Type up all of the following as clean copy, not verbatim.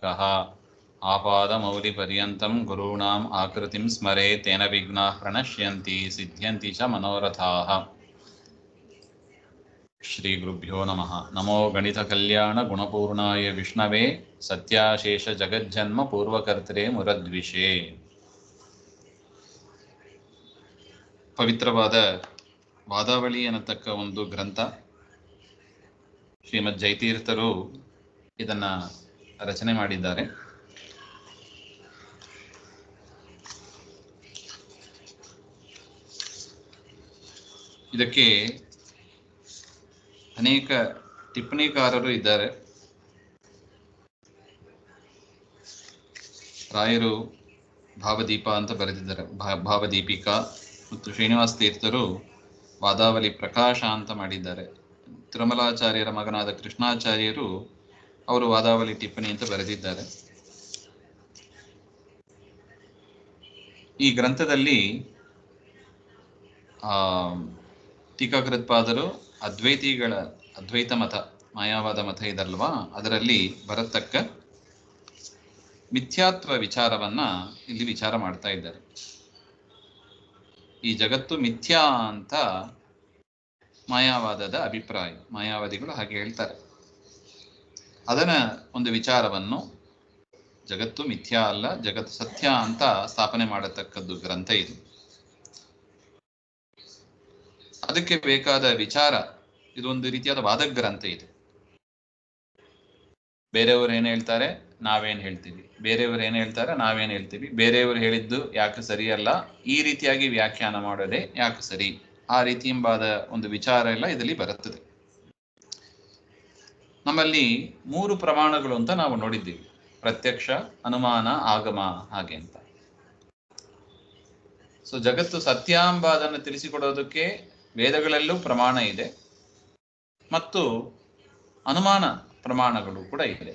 कः आपादमौलिपर्यन्तं गुरूणाम् आकृतिं स्मरे तेन विघ्नाः प्रणश्यन्ति सिद्ध्यन्ति च मनोरथाः। श्रीगुरुभ्यो नमः। नमो गणितकल्याणगुणपूर्णाय विष्णवे सत्याशेषजगज्जन्मपूर्वकर्त्रे मुरद्विषे। ಪವಿತ್ರವಾದ ವಾದಾವಳಿ ಅನ್ನತಕ್ಕ ಒಂದು ಗ್ರಂಥ. ಶ್ರೀಮದ್ ಜಯತೀರ್ಥರು ಇದನ್ನ ರಚನೆ ಮಾಡಿದ್ದಾರೆ. ಇದಕ್ಕೆ ಅನೇಕ ಟಿಪ್ಪಣಿಕಾರರು ಇದ್ದಾರೆ. ರಾಯರು ಭಾವದೀಪ ಅಂತ ಬರೆದಿದ್ದಾರೆ, ಭಾವದೀಪಿಕಾ. ಮತ್ತು ಶ್ರೀನಿವಾಸ ತೀರ್ಥರು ವಾದಾವಳಿ ಪ್ರಕಾಶ ಅಂತ ಮಾಡಿದ್ದಾರೆ. ತಿರುಮಲಾಚಾರ್ಯರ ಮಗನಾದ ಕೃಷ್ಣಾಚಾರ್ಯರು ಅವರು ವಾದಾವಳಿ ಟಿಪ್ಪಣಿ ಅಂತ ಬರೆದಿದ್ದಾರೆ. ಈ ಗ್ರಂಥದಲ್ಲಿ ಟೀಕಾಕೃತ್ಪಾದರು ಅದ್ವೈತ ಮತ, ಮಾಯಾವಾದ ಮತ ಇದಲ್ವಾ, ಅದರಲ್ಲಿ ಬರತಕ್ಕ ಮಿಥ್ಯಾತ್ವ ವಿಚಾರವನ್ನ ಇಲ್ಲಿ ವಿಚಾರ ಮಾಡ್ತಾ ಇದ್ದಾರೆ. ಈ ಜಗತ್ತು ಮಿಥ್ಯಾ ಅಂತ ಮಾಯಾವಾದದ ಅಭಿಪ್ರಾಯ. ಮಾಯಾವಾದಿಗಳು ಹಾಗೆ ಹೇಳ್ತಾರೆ. ಅದನ್ನ ಒಂದು ವಿಚಾರವನ್ನು, ಜಗತ್ತು ಮಿಥ್ಯಾ ಅಲ್ಲ, ಜಗತ್ತು ಸತ್ಯ ಅಂತ ಸ್ಥಾಪನೆ ಮಾಡತಕ್ಕದ್ದು ಗ್ರಂಥ ಇದು. ಅದಕ್ಕೆ ಬೇಕಾದ ವಿಚಾರ, ಇದೊಂದು ರೀತಿಯಾದ ವಾದ ಗ್ರಂಥ ಇದು. ಬೇರೆಯವರು ಏನ್ ಹೇಳ್ತಾರೆ, ನಾವೇನ್ ಹೇಳ್ತೀವಿ, ಬೇರೆಯವರು ಏನ್ ಹೇಳ್ತಾರೆ, ನಾವೇನ್ ಹೇಳ್ತೀವಿ, ಬೇರೆಯವರು ಹೇಳಿದ್ದು ಯಾಕೆ ಸರಿಯಲ್ಲ, ಈ ರೀತಿಯಾಗಿ ವ್ಯಾಖ್ಯಾನ ಮಾಡೋದೇ ಯಾಕೆ ಸರಿ, ಆ ರೀತಿ ಎಂಬಾದ ಒಂದು ವಿಚಾರ ಎಲ್ಲ ಇದರಲ್ಲಿ ಬರುತ್ತದೆ. ನಮ್ಮಲ್ಲಿ 3 ಪ್ರಮಾಣಗಳು ಅಂತ ನಾವು ನೋಡಿದ್ದೀವಿ: ಪ್ರತ್ಯಕ್ಷ, ಅನುಮಾನ, ಆಗಮ, ಹಾಗೆ ಅಂತ. ಸೊ ಜಗತ್ತು ಸತ್ಯ ಎಂಬುದನ್ನು ತಿಳಿಸಿಕೊಡೋದಕ್ಕೆ ವೇದಗಳಲ್ಲೂ ಪ್ರಮಾಣ ಇದೆ ಮತ್ತು ಅನುಮಾನ ಪ್ರಮಾಣಗಳು ಕೂಡ ಇದೆ.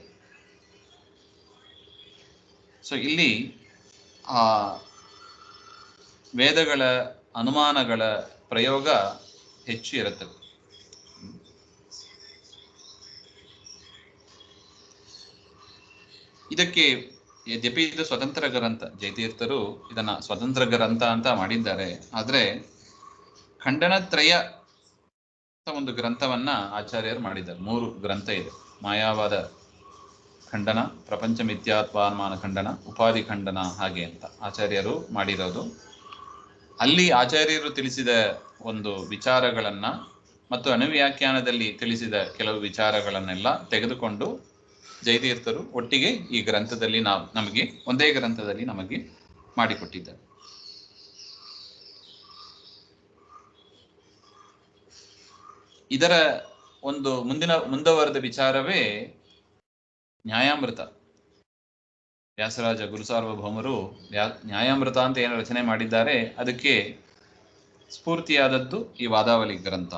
ಸೊ ಇಲ್ಲಿ ಆ ವೇದಗಳ ಅನುಮಾನಗಳ ಪ್ರಯೋಗ ಹೆಚ್ಚು ಇರುತ್ತದೆ. ಇದಕ್ಕೆ ಯದ್ಯಪಿ ಇದು ಸ್ವತಂತ್ರ ಗ್ರಂಥ, ಜಯತೀರ್ಥರು ಇದನ್ನ ಸ್ವತಂತ್ರ ಗ್ರಂಥ ಅಂತ ಮಾಡಿದ್ದಾರೆ. ಆದ್ರೆ ಖಂಡನತ್ರಯ ಒಂದು ಗ್ರಂಥವನ್ನ ಆಚಾರ್ಯರು ಮಾಡಿದ್ದಾರೆ. 3 ಗ್ರಂಥ ಇದೆ: ಮಾಯಾವಾದ ಖಂಡನ, ಪ್ರಪಂಚ ಮಿಥ್ಯಾತ್ವಾನುಮಾನ ಖಂಡನ, ಉಪಾಧಿ ಖಂಡನ, ಹಾಗೆ ಅಂತ ಆಚಾರ್ಯರು ಮಾಡಿರೋದು. ಅಲ್ಲಿ ಆಚಾರ್ಯರು ತಿಳಿಸಿದ ಒಂದು ವಿಚಾರಗಳನ್ನ ಮತ್ತು ಅನುವ್ಯಾಖ್ಯಾನದಲ್ಲಿ ತಿಳಿಸಿದ ಕೆಲವು ವಿಚಾರಗಳನ್ನೆಲ್ಲ ತೆಗೆದುಕೊಂಡು ಜಯತೀರ್ಥರು ಒಟ್ಟಿಗೆ ಈ ಗ್ರಂಥದಲ್ಲಿ ನಮಗೆ ಒಂದೇ ಗ್ರಂಥದಲ್ಲಿ ನಮಗೆ ಮಾಡಿಕೊಟ್ಟಿದ್ದಾರೆ. ಇದರ ಒಂದು ಮುಂದುವರೆದ ವಿಚಾರವೇ ನ್ಯಾಯಾಮೃತ. ವ್ಯಾಸರಾಜ ಗುರುಸಾರ್ವಭೌಮರು ನ್ಯಾಯಾಮೃತ ಅಂತ ಏನು ರಚನೆ ಮಾಡಿದ್ದಾರೆ, ಅದಕ್ಕೆ ಸ್ಫೂರ್ತಿಯಾದದ್ದು ಈ ವಾದಾವಳಿ ಗ್ರಂಥ.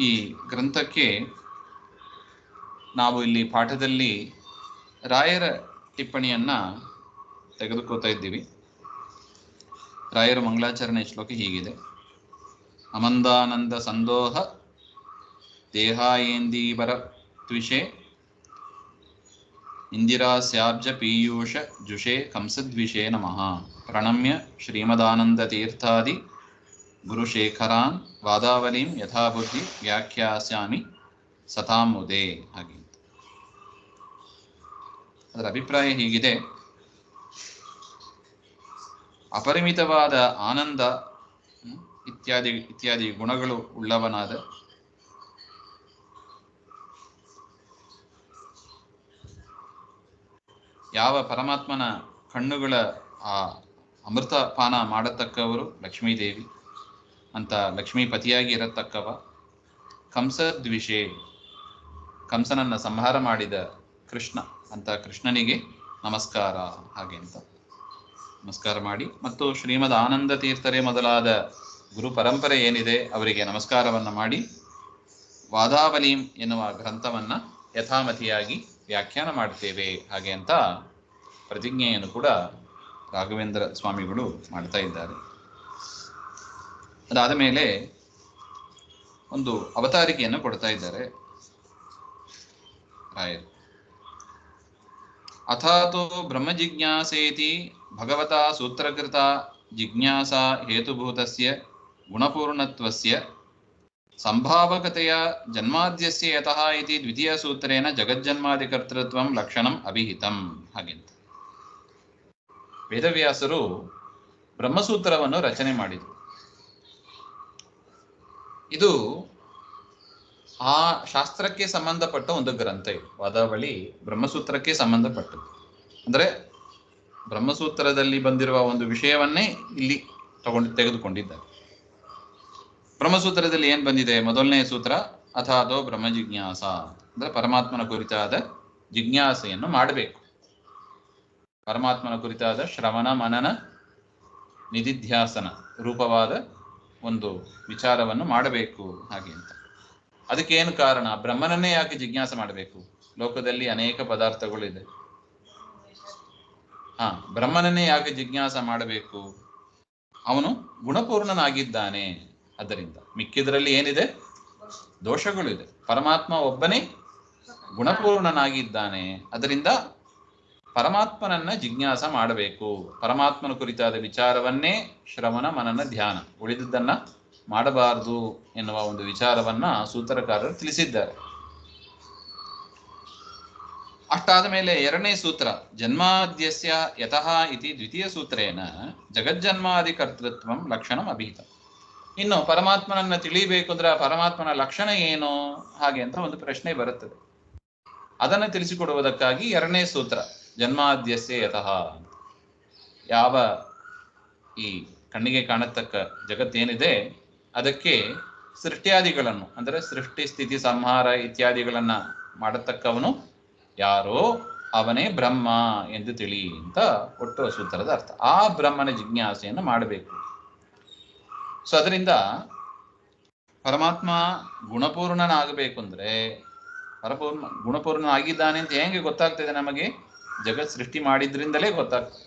ಈ ಗ್ರಂಥಕ್ಕೆ ನಾವು ಇಲ್ಲಿ ಪಾಠದಲ್ಲಿ ರಾಯರ ಟಿಪ್ಪಣಿಯನ್ನ ತೆಗೆದುಕೋತಾ ಇದ್ದೀವಿ. ರಾಯರ ಮಂಗಳಾಚರಣೆ ಶ್ಲೋಕ ಹೀಗಿದೆ: ಅಮಂದಾನಂದ ಸಂದೋಹ ದೇಹಾಯೇಂದೀವರ ತ್ವಿಷೆ ಇಂದಿರಾ ಸ್ಯಾಬ್ಜ ಪೀಯೂಷ ಜುಷೆ ಕಂಸದ್ವಿಷೇ ನಮಃ ಪ್ರಣಮ್ಯ ಶ್ರೀಮದಾನಂದ ತೀರ್ಥಾದಿ ಗುರುಶೇಖರಾನ್ ವಾದಾವಲಿಂ ಯಥಾಬುದ್ಧಿ ವ್ಯಾಖ್ಯಾಸ್ಯಾಮಿ ಸತಾಮುದೇ. ಹಾಗೆ ಅದರ ಅಭಿಪ್ರಾಯ ಹೀಗಿದೆ: ಅಪರಿಮಿತವಾದ ಆನಂದ ಇತ್ಯಾದಿ ಗುಣಗಳು ಉಳ್ಳವನಾದ ಯಾವ ಪರಮಾತ್ಮನ ಕಣ್ಣುಗಳ ಆ ಅಮೃತಪಾನ ಮಾಡತಕ್ಕವರು ಲಕ್ಷ್ಮೀದೇವಿ ಅಂತ, ಲಕ್ಷ್ಮೀಪತಿಯಾಗಿ ಇರತಕ್ಕವ, ಕಂಸದ್ವಿಷೆ ಕಂಸನನ್ನ ಸಂಹಾರ ಮಾಡಿದ ಕೃಷ್ಣ ಅಂತ, ಕೃಷ್ಣನಿಗೆ ನಮಸ್ಕಾರ, ಹಾಗೆ ಅಂತ ನಮಸ್ಕಾರ ಮಾಡಿ, ಮತ್ತು ಶ್ರೀಮದ್ ಆನಂದ ತೀರ್ಥರೇ ಮೊದಲಾದ ಗುರು ಪರಂಪರೆ ಏನಿದೆ ಅವರಿಗೆ ನಮಸ್ಕಾರವನ್ನ ಮಾಡಿ ವಾದಾವಲೀಂ ಎನ್ನುವ ಗ್ರಂಥವನ್ನ ಯಥಾಮತಿಯಾಗಿ ವ್ಯಾಖ್ಯಾನ ಮಾಡ್ತೇವೆ, ಹಾಗೆ ಅಂತ ಪ್ರತಿಜ್ಞೆಯನ್ನು ಕೂಡ ರಾಘವೇಂದ್ರ ಸ್ವಾಮಿಗಳು ಮಾಡ್ತಾ ಇದ್ದಾರೆ. ಅದಾದ ಮೇಲೆ ಒಂದು ಅವತಾರಿಕೆಯನ್ನು ಕೊಡ್ತಾ ಇದ್ದಾರೆ ರಾಯರು. ಅಥಾತೋ ಬ್ರಹ್ಮ ಜಿಜ್ಞಾಸೇತಿ ಭಗವತಾ ಸೂತ್ರಕೃತ ಜಿಜ್ಞಾಸಾ ಹೇತುಭೂತಸ್ಯ ಗುಣಪೂರ್ಣತ್ವಸ್ಯ ಸಂಭಾವಕತೆಯ ಜನ್ಮಾದ್ಯಸ್ಯ ಯತಃ ಇತಿ ದ್ವಿತೀಯ ಸೂತ್ರೇಣ ಜಗಜ್ಜನ್ಮಾದಿಕರ್ತೃತ್ವಂ ಲಕ್ಷಣಂ ಅಭಿಹಿತಂ. ಹಾಗೆಂತ ವೇದವ್ಯಾಸರು ಬ್ರಹ್ಮಸೂತ್ರವನ್ನು ರಚನೆ ಮಾಡಿದರು. ಇದು ಆ ಶಾಸ್ತ್ರಕ್ಕೆ ಸಂಬಂಧಪಟ್ಟ ಒಂದು ಗ್ರಂಥ. ಇದು ವಾದಾವಳಿ ಬ್ರಹ್ಮಸೂತ್ರಕ್ಕೆ ಸಂಬಂಧಪಟ್ಟದ್ದು. ಅಂದರೆ ಬ್ರಹ್ಮಸೂತ್ರದಲ್ಲಿ ಬಂದಿರುವ ಒಂದು ವಿಷಯವನ್ನೇ ಇಲ್ಲಿ ತೆಗೆದುಕೊಂಡಿದ್ದಾರೆ. ಬ್ರಹ್ಮಸೂತ್ರದಲ್ಲಿ ಏನ್ ಬಂದಿದೆ? ಮೊದಲನೇ ಸೂತ್ರ ಅಥಾದೋ ಬ್ರಹ್ಮ ಜಿಜ್ಞಾಸ, ಅಂದ್ರೆ ಪರಮಾತ್ಮನ ಕುರಿತಾದ ಜಿಜ್ಞಾಸೆಯನ್ನು ಮಾಡಬೇಕು. ಪರಮಾತ್ಮನ ಕುರಿತಾದ ಶ್ರವಣ ಮನನ ನಿಧಿಧ್ಯಾಸನ ರೂಪವಾದ ಒಂದು ವಿಚಾರವನ್ನು ಮಾಡಬೇಕು. ಹಾಗೆ ಅಂತ ಅದಕ್ಕೆ ಏನು ಕಾರಣ? ಬ್ರಹ್ಮನನ್ನೇ ಯಾಕೆ ಜಿಜ್ಞಾಸೆ ಮಾಡಬೇಕು? ಲೋಕದಲ್ಲಿ ಅನೇಕ ಪದಾರ್ಥಗಳಿದೆ. ಬ್ರಹ್ಮನನ್ನೇ ಯಾಕೆ ಜಿಜ್ಞಾಸ ಮಾಡಬೇಕು? ಅವನು ಗುಣಪೂರ್ಣನಾಗಿದ್ದಾನೆ. ಅದರಿಂದ ಮಿಕ್ಕಿದ್ರಲ್ಲಿ ಏನಿದೆ? ದೋಷಗಳಿದೆ. ಪರಮಾತ್ಮ ಒಬ್ಬನೇ ಗುಣಪೂರ್ಣನಾಗಿದ್ದಾನೆ. ಅದರಿಂದ ಪರಮಾತ್ಮನನ್ನ ಜಿಜ್ಞಾಸ ಮಾಡಬೇಕು. ಪರಮಾತ್ಮನ ಕುರಿತಾದ ವಿಚಾರವನ್ನೇ ಶ್ರವಣ ಮನನ ಧ್ಯಾನ, ಉಳಿದುದನ್ನ ಮಾಡಬಾರದು ಎನ್ನುವ ಒಂದು ವಿಚಾರವನ್ನ ಸೂತ್ರಕಾರರು ತಿಳಿಸಿದ್ದಾರೆ. ಅಷ್ಟಾದ ಮೇಲೆ ಎರಡನೇ ಸೂತ್ರ ಜನ್ಮಾದ್ಯಸ್ಯ ಯತಃ ಇತಿ ದ್ವಿತೀಯ ಸೂತ್ರೇನ ಜಗಜ್ಜನ್ಮಾದಿ ಕರ್ತೃತ್ವಂ ಲಕ್ಷಣಂ ಅಭಿಹಿತ. ಇನ್ನು ಪರಮಾತ್ಮನನ್ನ ತಿಳಿಯಬೇಕು ಅಂದ್ರೆ ಪರಮಾತ್ಮನ ಲಕ್ಷಣ ಏನು ಹಾಗೆ ಅಂತ ಒಂದು ಪ್ರಶ್ನೆ ಬರುತ್ತದೆ. ಅದನ್ನು ತಿಳಿಸಿಕೊಡುವುದಕ್ಕಾಗಿ ಎರಡನೇ ಸೂತ್ರ ಜನ್ಮಾದ್ಯಸ್ಯ ಯತಃ. ಯಾವ ಈ ಕಣ್ಣಿಗೆ ಕಾಣತಕ್ಕ ಜಗತ್ತೇನಿದೆ ಅದಕ್ಕೆ ಸೃಷ್ಟ್ಯಾದಿಗಳನ್ನು ಅಂದರೆ ಸೃಷ್ಟಿ ಸ್ಥಿತಿ ಸಂಹಾರ ಇತ್ಯಾದಿಗಳನ್ನ ಮಾಡತಕ್ಕವನು ಯಾರೋ ಅವನೇ ಬ್ರಹ್ಮ ಎಂದು ತಿಳಿ ಅಂತ ಒಟ್ಟು ಸೂತ್ರದ ಅರ್ಥ. ಆ ಬ್ರಹ್ಮನ ಜಿಜ್ಞಾಸೆಯನ್ನು ಮಾಡಬೇಕು. ಸೊ ಅದರಿಂದ ಪರಮಾತ್ಮ ಗುಣಪೂರ್ಣನಾಗಬೇಕು ಅಂದ್ರೆ ಗುಣಪೂರ್ಣ ಆಗಿದ್ದಾನೆ ಅಂತ ಹೆಂಗೆ ಗೊತ್ತಾಗ್ತದೆ ನಮಗೆ? ಜಗತ್ ಸೃಷ್ಟಿ ಮಾಡಿದ್ರಿಂದಲೇ ಗೊತ್ತಾಗ್ತದೆ.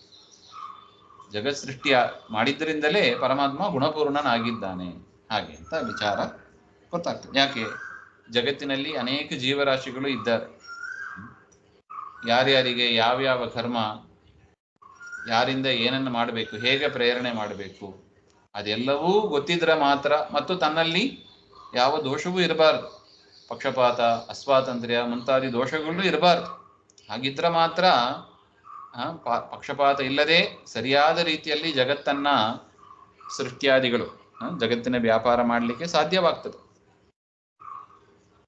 ಜಗತ್ ಸೃಷ್ಟಿ ಮಾಡಿದ್ರಿಂದಲೇ ಪರಮಾತ್ಮ ಗುಣಪೂರ್ಣನಾಗಿದ್ದಾನೆ ಹಾಗೆ ಅಂತ ವಿಚಾರ ಗೊತ್ತಾಗ್ತದೆ. ಯಾಕೆ? ಜಗತ್ತಿನಲ್ಲಿ ಅನೇಕ ಜೀವರಾಶಿಗಳು ಇದ್ದಾರೆ. ಯಾರ್ಯಾರಿಗೆ ಯಾವ್ಯಾವ ಕರ್ಮ, ಯಾರಿಂದ ಏನನ್ನು ಮಾಡಬೇಕು, ಹೇಗೆ ಪ್ರೇರಣೆ ಮಾಡಬೇಕು ಅದೆಲ್ಲವೂ ಗೊತ್ತಿದ್ರೆ ಮಾತ್ರ, ಮತ್ತು ತನ್ನಲ್ಲಿ ಯಾವ ದೋಷವೂ ಇರಬಾರ್ದು. ಪಕ್ಷಪಾತ, ಅಸ್ವಾತಂತ್ರ್ಯ ಮುಂತಾದಿ ದೋಷಗಳು ಇರಬಾರ್ದು. ಹಾಗಿದ್ರೆ ಮಾತ್ರ ಪಕ್ಷಪಾತ ಇಲ್ಲದೆ ಸರಿಯಾದ ರೀತಿಯಲ್ಲಿ ಜಗತ್ತನ್ನ ಸೃಷ್ಟ್ಯಾದಿಗಳು ಜಗತ್ತಿನ ವ್ಯಾಪಾರ ಮಾಡಲಿಕ್ಕೆ ಸಾಧ್ಯವಾಗ್ತದೆ.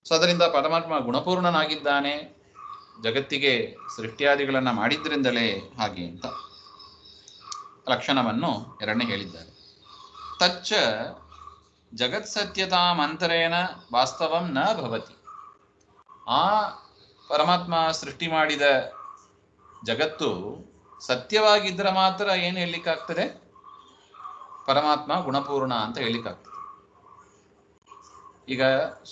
ಸೊ ಅದರಿಂದ ಪರಮಾತ್ಮ ಗುಣಪೂರ್ಣನಾಗಿದ್ದಾನೆ, ಜಗತ್ತಿಗೆ ಸೃಷ್ಟ್ಯಾದಿಗಳನ್ನ ಮಾಡಿದ್ರಿಂದಲೇ ಹಾಗೆ ಅಂತ ಲಕ್ಷಣವನ್ನು ಎರಡನೇ ಹೇಳಿದ್ದಾರೆ. ತಚ್ಚ ಜಗತ್ಸತ್ಯತಾಮಂತರೇಣ ವಾಸ್ತವಂ ನ ಭವತಿ. ಆ ಪರಮಾತ್ಮ ಸೃಷ್ಟಿ ಮಾಡಿದ ಜಗತ್ತು ಸತ್ಯವಾಗಿದ್ರೆ ಮಾತ್ರ ಏನು ಹೇಳಲಿಕ್ಕಾಗ್ತದೆ? ಪರಮಾತ್ಮ ಗುಣಪೂರ್ಣ ಅಂತ ಹೇಳಲಿಕ್ಕಾಗ್ತದೆ. ಈಗ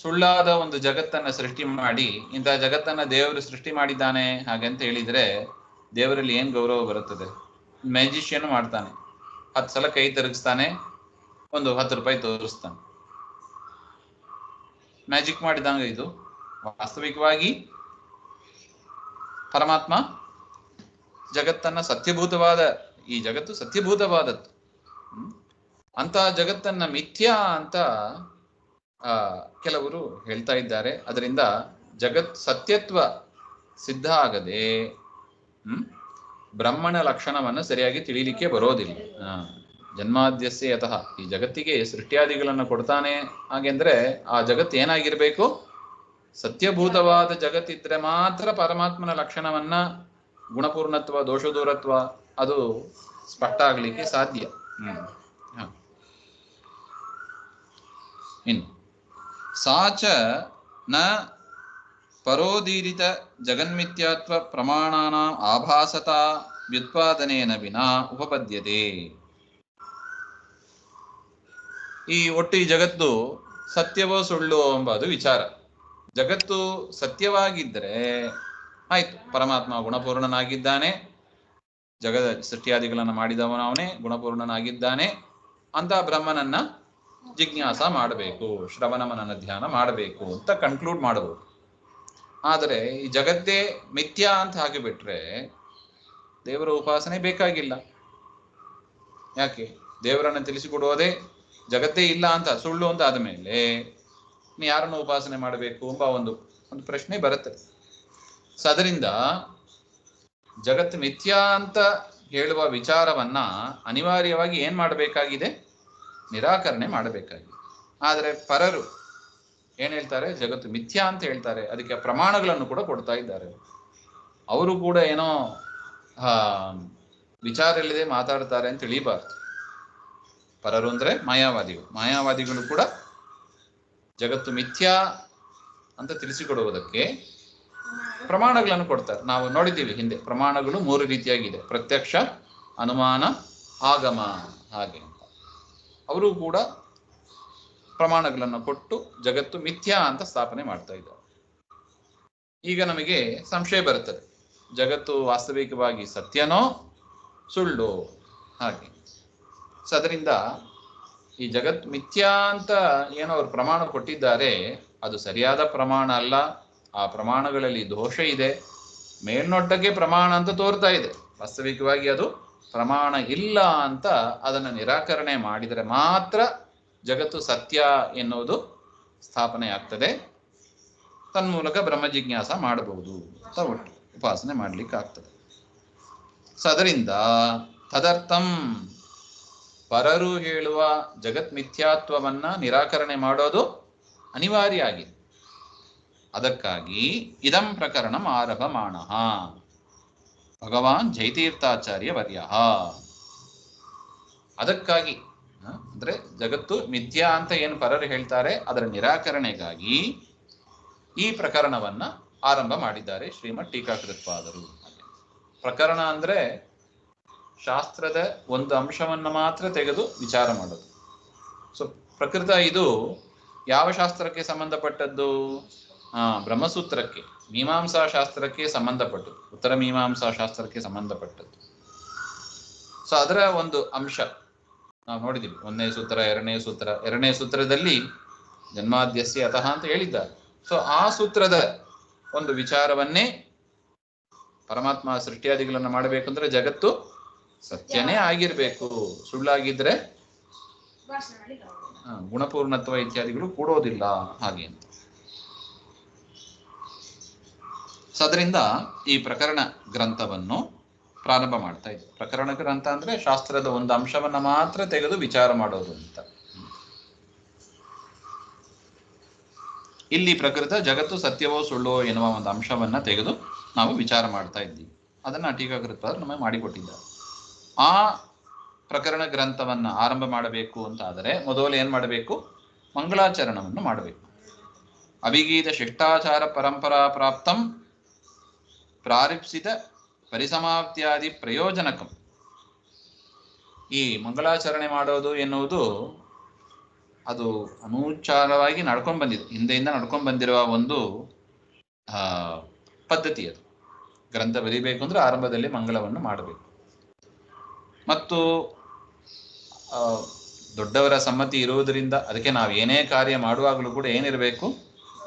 ಸುಳ್ಳಾದ ಒಂದು ಜಗತ್ತನ್ನ ಸೃಷ್ಟಿ ಮಾಡಿ ಇಂಥ ಜಗತ್ತನ್ನ ದೇವರು ಸೃಷ್ಟಿ ಮಾಡಿದ್ದಾನೆ ಹಾಗಂತ ಹೇಳಿದ್ರೆ ದೇವರಲ್ಲಿ ಏನ್ ಗೌರವ ಬರುತ್ತದೆ? ಮ್ಯಾಜಿಷಿಯನ್ ಮಾಡ್ತಾನೆ, 10 ಸಲ ಕೈ ತಿರುಗಿಸ್ತಾನೆ, ಒಂದು 10 ರೂಪಾಯಿ ತೋರಿಸ್ತಾನೆ, ಮ್ಯಾಜಿಕ್ ಮಾಡಿದಂಗ ಇದು. ವಾಸ್ತವಿಕವಾಗಿ ಪರಮಾತ್ಮ ಜಗತ್ತನ್ನ ಸತ್ಯಭೂತವಾದ, ಈ ಜಗತ್ತು ಸತ್ಯಭೂತವಾದದ್ದು, ಅಂತ ಜಗತ್ತನ್ನ ಮಿಥ್ಯಾ ಅಂತ ಕೆಲವರು ಹೇಳ್ತಾ ಇದ್ದಾರೆ. ಅದರಿಂದ ಜಗತ್ ಸತ್ಯತ್ವ ಸಿದ್ಧ ಆಗದೆ ಬ್ರಹ್ಮನ ಲಕ್ಷಣವನ್ನು ಸರಿಯಾಗಿ ತಿಳಿಲಿಕ್ಕೆ ಬರೋದಿಲ್ಲ. ಜನ್ಮಾದ್ಯಸ್ಯ ಯತಃ, ಈ ಜಗತ್ತಿಗೆ ಸೃಷ್ಟ್ಯಾದಿಗಳನ್ನು ಕೊಡ್ತಾನೆ ಹಾಗೆಂದ್ರೆ ಆ ಜಗತ್ತು ಏನಾಗಿರ್ಬೇಕು? ಸತ್ಯಭೂತವಾದ ಜಗತ್ತಿದ್ರೆ ಮಾತ್ರ ಪರಮಾತ್ಮನ ಲಕ್ಷಣವನ್ನ, ಗುಣಪೂರ್ಣತ್ವ, ದೋಷದೂರತ್ವ ಅದು ಸ್ಪಷ್ಟ ಆಗ್ಲಿಕ್ಕೆ ಸಾಧ್ಯ. ಇನ್ನು ಸಾಚ ನ ಪರೋದೀರಿತ ಜಗನ್ಮಿಥ್ಯಾತ್ವ ಪ್ರಮಾಣಾನ ಆಭಾಸತಾ ವ್ಯುತ್ಪಾದನೇನ ವಿನಾ ಉಪಪದ್ಯತೆ. ಈ ಒಟ್ಟು ಈ ಜಗತ್ತು ಸತ್ಯವೋ ಸುಳ್ಳು ಎಂಬುದು ವಿಚಾರ. ಜಗತ್ತು ಸತ್ಯವಾಗಿದ್ದರೆ ಆಯ್ತು, ಪರಮಾತ್ಮ ಗುಣಪೂರ್ಣನಾಗಿದ್ದಾನೆ, ಜಗದ ಸೃಷ್ಟಿಯಾದಿಗಳನ್ನು ಮಾಡಿದವನು ಅವನೇ, ಗುಣಪೂರ್ಣನಾಗಿದ್ದಾನೆ ಅಂತ ಬ್ರಹ್ಮನನ್ನ ಜಿಜ್ಞಾಸ ಮಾಡಬೇಕು, ಶ್ರವಣ ಮನನ ಧ್ಯಾನ ಮಾಡಬೇಕು ಅಂತ ಕನ್ಕ್ಲೂಡ್ ಮಾಡಬಹುದು. ಆದರೆ ಈ ಜಗತ್ತೇ ಮಿಥ್ಯಾ ಅಂತ ಹಾಕಿಬಿಟ್ರೆ ದೇವರ ಉಪಾಸನೆ ಬೇಕಾಗಿಲ್ಲ. ಯಾಕೆ? ದೇವರನ್ನು ತಿಳಿಸಿಕೊಡುವುದೇ ಜಗತ್ತೇ ಇಲ್ಲ ಅಂತ, ಸುಳ್ಳು ಅಂತ ಆದಮೇಲೆ ನೀ ಯಾರನ್ನು ಉಪಾಸನೆ ಮಾಡಬೇಕು ಎಂಬ ಒಂದು ಪ್ರಶ್ನೆ ಬರುತ್ತೆ. ಸೊ ಅದರಿಂದ ಜಗತ್ತು ಮಿಥ್ಯಾ ಅಂತ ಹೇಳುವ ವಿಚಾರವನ್ನ ಅನಿವಾರ್ಯವಾಗಿ ಏನ್ ಮಾಡಬೇಕಾಗಿದೆ? ನಿರಾಕರಣೆ ಮಾಡಬೇಕಾಗಿದೆ. ಆದರೆ ಪರರು ಏನ್ ಹೇಳ್ತಾರೆ? ಜಗತ್ತು ಮಿಥ್ಯಾ ಅಂತ ಹೇಳ್ತಾರೆ, ಅದಕ್ಕೆ ಪ್ರಮಾಣಗಳನ್ನು ಕೂಡ ಕೊಡ್ತಾ ಇದ್ದಾರೆ. ಅವರು ಕೂಡ ಏನೋ ವಿಚಾರ ಇಲ್ಲದೆ ಮಾತಾಡ್ತಾರೆ ಅಂತ ತಿಳಿಬಾರ್ದು. ಪರರು ಅಂದ್ರೆ ಮಾಯಾವಾದಿಗಳು ಕೂಡ ಜಗತ್ತು ಮಿಥ್ಯಾ ಅಂತ ತಿಳಿಸಿಕೊಡುವುದಕ್ಕೆ ಪ್ರಮಾಣಗಳನ್ನು ಕೊಡ್ತಾರೆ. ನಾವು ನೋಡಿದ್ದೀವಿ ಹಿಂದೆ, ಪ್ರಮಾಣಗಳು 3 ರೀತಿಯಾಗಿದೆ: ಪ್ರತ್ಯಕ್ಷ, ಅನುಮಾನ, ಆಗಮ. ಹಾಗೆ ಅಂತ ಅವರು ಕೂಡ ಪ್ರಮಾಣಗಳನ್ನು ಕೊಟ್ಟು ಜಗತ್ತು ಮಿಥ್ಯಾ ಅಂತ ಸ್ಥಾಪನೆ ಮಾಡ್ತಾ ಇದ್ದಾರೆ. ಈಗ ನಮಗೆ ಸಂಶಯ ಬರುತ್ತದೆ, ಜಗತ್ತು ವಾಸ್ತವಿಕವಾಗಿ ಸತ್ಯನೋ ಸುಳ್ಳು? ಹಾಗೆ. ಸೊ ಅದರಿಂದ ಈ ಜಗತ್ ಮಿಥ್ಯಾ ಅಂತ ಏನೋ ಅವರು ಪ್ರಮಾಣ ಕೊಟ್ಟಿದ್ದಾರೆ, ಅದು ಸರಿಯಾದ ಪ್ರಮಾಣ ಅಲ್ಲ. ಆ ಪ್ರಮಾಣಗಳಲ್ಲಿ ದೋಷ ಇದೆ. ಮೇಲ್ನೋಟಕ್ಕೆ ಪ್ರಮಾಣ ಅಂತ ತೋರ್ತಾ ಇದೆ, ವಾಸ್ತವಿಕವಾಗಿ ಅದು ಪ್ರಮಾಣ ಇಲ್ಲ ಅಂತ ಅದನ್ನು ನಿರಾಕರಣೆ ಮಾಡಿದರೆ ಮಾತ್ರ ಜಗತ್ತು ಸತ್ಯ ಎನ್ನುವುದು ಸ್ಥಾಪನೆ ಆಗ್ತದೆ. ತನ್ಮೂಲಕ ಬ್ರಹ್ಮ ಜಿಜ್ಞಾಸ ಮಾಡಬಹುದು ಅಂತ ಒಟ್ಟು ಉಪಾಸನೆ ಮಾಡ್ಲಿಕ್ಕೆ ಆಗ್ತದೆ. ಸೊ ಅದರಿಂದ ತದರ್ಥಂ ಪರರು ಹೇಳುವ ಜಗತ್ ಮಿಥ್ಯಾತ್ವವನ್ನ ನಿರಾಕರಣೆ ಮಾಡೋದು ಅನಿವಾರ್ಯ ಆಗಿದೆ. ಅದಕ್ಕಾಗಿ ಇದಂ ಪ್ರಕರಣಂ ಆರಭಮಾಣಃ ಭಗವಾನ್ ಜಯತೀರ್ಥಾಚಾರ್ಯ ವರ್ಯ. ಅದಕ್ಕಾಗಿ ಅಂದ್ರೆ ಜಗತ್ತು ಮಿಥ್ಯಾ ಅಂತ ಏನು ಪರರು ಹೇಳ್ತಾರೆ ಅದರ ನಿರಾಕರಣೆಗಾಗಿ ಈ ಪ್ರಕರಣವನ್ನ ಆರಂಭ ಮಾಡಿದ್ದಾರೆ ಶ್ರೀಮದ್ ಟೀಕಾಕೃತ್ಪಾದರು. ಪ್ರಕರಣ ಅಂದ್ರೆ ಶಾಸ್ತ್ರದ ಒಂದು ಅಂಶವನ್ನ ಮಾತ್ರ ತೆಗೆದು ವಿಚಾರ ಮಾಡೋದು. ಸೊ ಪ್ರಕೃತ ಇದು ಯಾವ ಶಾಸ್ತ್ರಕ್ಕೆ ಸಂಬಂಧಪಟ್ಟದ್ದು? ಬ್ರಹ್ಮಸೂತ್ರಕ್ಕೆ, ಮೀಮಾಂಸಾ ಶಾಸ್ತ್ರಕ್ಕೆ ಸಂಬಂಧಪಟ್ಟದ್ದು, ಉತ್ತರ ಮೀಮಾಂಸಾ ಶಾಸ್ತ್ರಕ್ಕೆ ಸಂಬಂಧಪಟ್ಟದ್ದು. ಸೊ ಅದರ ಒಂದು ಅಂಶ ನಾವು ನೋಡಿದ್ದೀವಿ. 1ನೇ ಸೂತ್ರ, 2ನೇ ಸೂತ್ರ. 2ನೇ ಸೂತ್ರದಲ್ಲಿ ಜನ್ಮಾದ್ಯಸ್ಯ ಅತಃ ಅಂತ ಹೇಳಿದ್ದಾರೆ. ಸೊ ಆ ಸೂತ್ರದ ಒಂದು ವಿಚಾರವನ್ನೇ ಪರಮಾತ್ಮ ಸೃಷ್ಟಿಯಾದಿಗಳನ್ನು ಮಾಡಬೇಕಂದ್ರೆ ಜಗತ್ತು ಸತ್ಯನೇ ಆಗಿರ್ಬೇಕು, ಸುಳ್ಳಾಗಿದ್ರೆ ಗುಣಪೂರ್ಣತ್ವ ಇತ್ಯಾದಿಗಳು ಕೂಡೋದಿಲ್ಲ ಹಾಗೆ ಅಂತ. ಸೊ ಅದರಿಂದ ಈ ಪ್ರಕರಣ ಗ್ರಂಥವನ್ನು ಪ್ರಾರಂಭ ಮಾಡ್ತಾ ಇದ್ದೆ. ಪ್ರಕರಣ ಗ್ರಂಥ ಅಂದ್ರೆ ಶಾಸ್ತ್ರದ ಒಂದು ಅಂಶವನ್ನ ಮಾತ್ರ ತೆಗೆದು ವಿಚಾರ ಮಾಡೋದು ಅಂತ. ಇಲ್ಲಿ ಪ್ರಕೃತ ಜಗತ್ತು ಸತ್ಯವೋ ಸುಳ್ಳೋ ಎನ್ನುವ ಒಂದು ಅಂಶವನ್ನ ತೆಗೆದು ನಾವು ವಿಚಾರ ಮಾಡ್ತಾ ಇದ್ದೀವಿ. ಅದನ್ನ ಟೀಕಾಕೃತ್ಪಾದರು ನಮಗೆ ಮಾಡಿಕೊಟ್ಟಿದ್ದಾರೆ. ಆ ಪ್ರಕರಣ ಗ್ರಂಥವನ್ನ ಆರಂಭ ಮಾಡಬೇಕು ಅಂತ ಆದರೆ ಮೊದಲು ಏನ್ ಮಾಡಬೇಕು? ಮಂಗಳಾಚರಣವನ್ನು ಮಾಡಬೇಕು. ಅಭಿಗೀತ ಶಿಷ್ಟಾಚಾರ ಪರಂಪರಾ ಪ್ರಾಪ್ತಂ ಪ್ರಾರಿಪ್ಸಿತ ಪರಿಸಮಾಪ್ತ್ಯಾದಿ ಪ್ರಯೋಜನಕಂ. ಈ ಮಂಗಳಾಚರಣೆ ಮಾಡೋದು ಎನ್ನುವುದು ಅದು ಅನುಚಾರವಾಗಿ ನಡ್ಕೊಂಡು ಬಂದಿದೆ, ಹಿಂದೆಯಿಂದ ನಡ್ಕೊಂಡು ಬಂದಿರುವ ಒಂದು ಪದ್ಧತಿ. ಅದು ಗ್ರಂಥ ಬರೀಬೇಕು ಅಂದ್ರೆ ಆರಂಭದಲ್ಲಿ ಮಂಗಳವನ್ನು ಮಾಡಬೇಕು. ಮತ್ತು ದೊಡ್ಡವರ ಸಮ್ಮತಿ ಇರುವುದರಿಂದ ಅದಕ್ಕೆ ನಾವು ಏನೇ ಕಾರ್ಯ ಮಾಡುವಾಗಲೂ ಕೂಡ ಏನಿರಬೇಕು?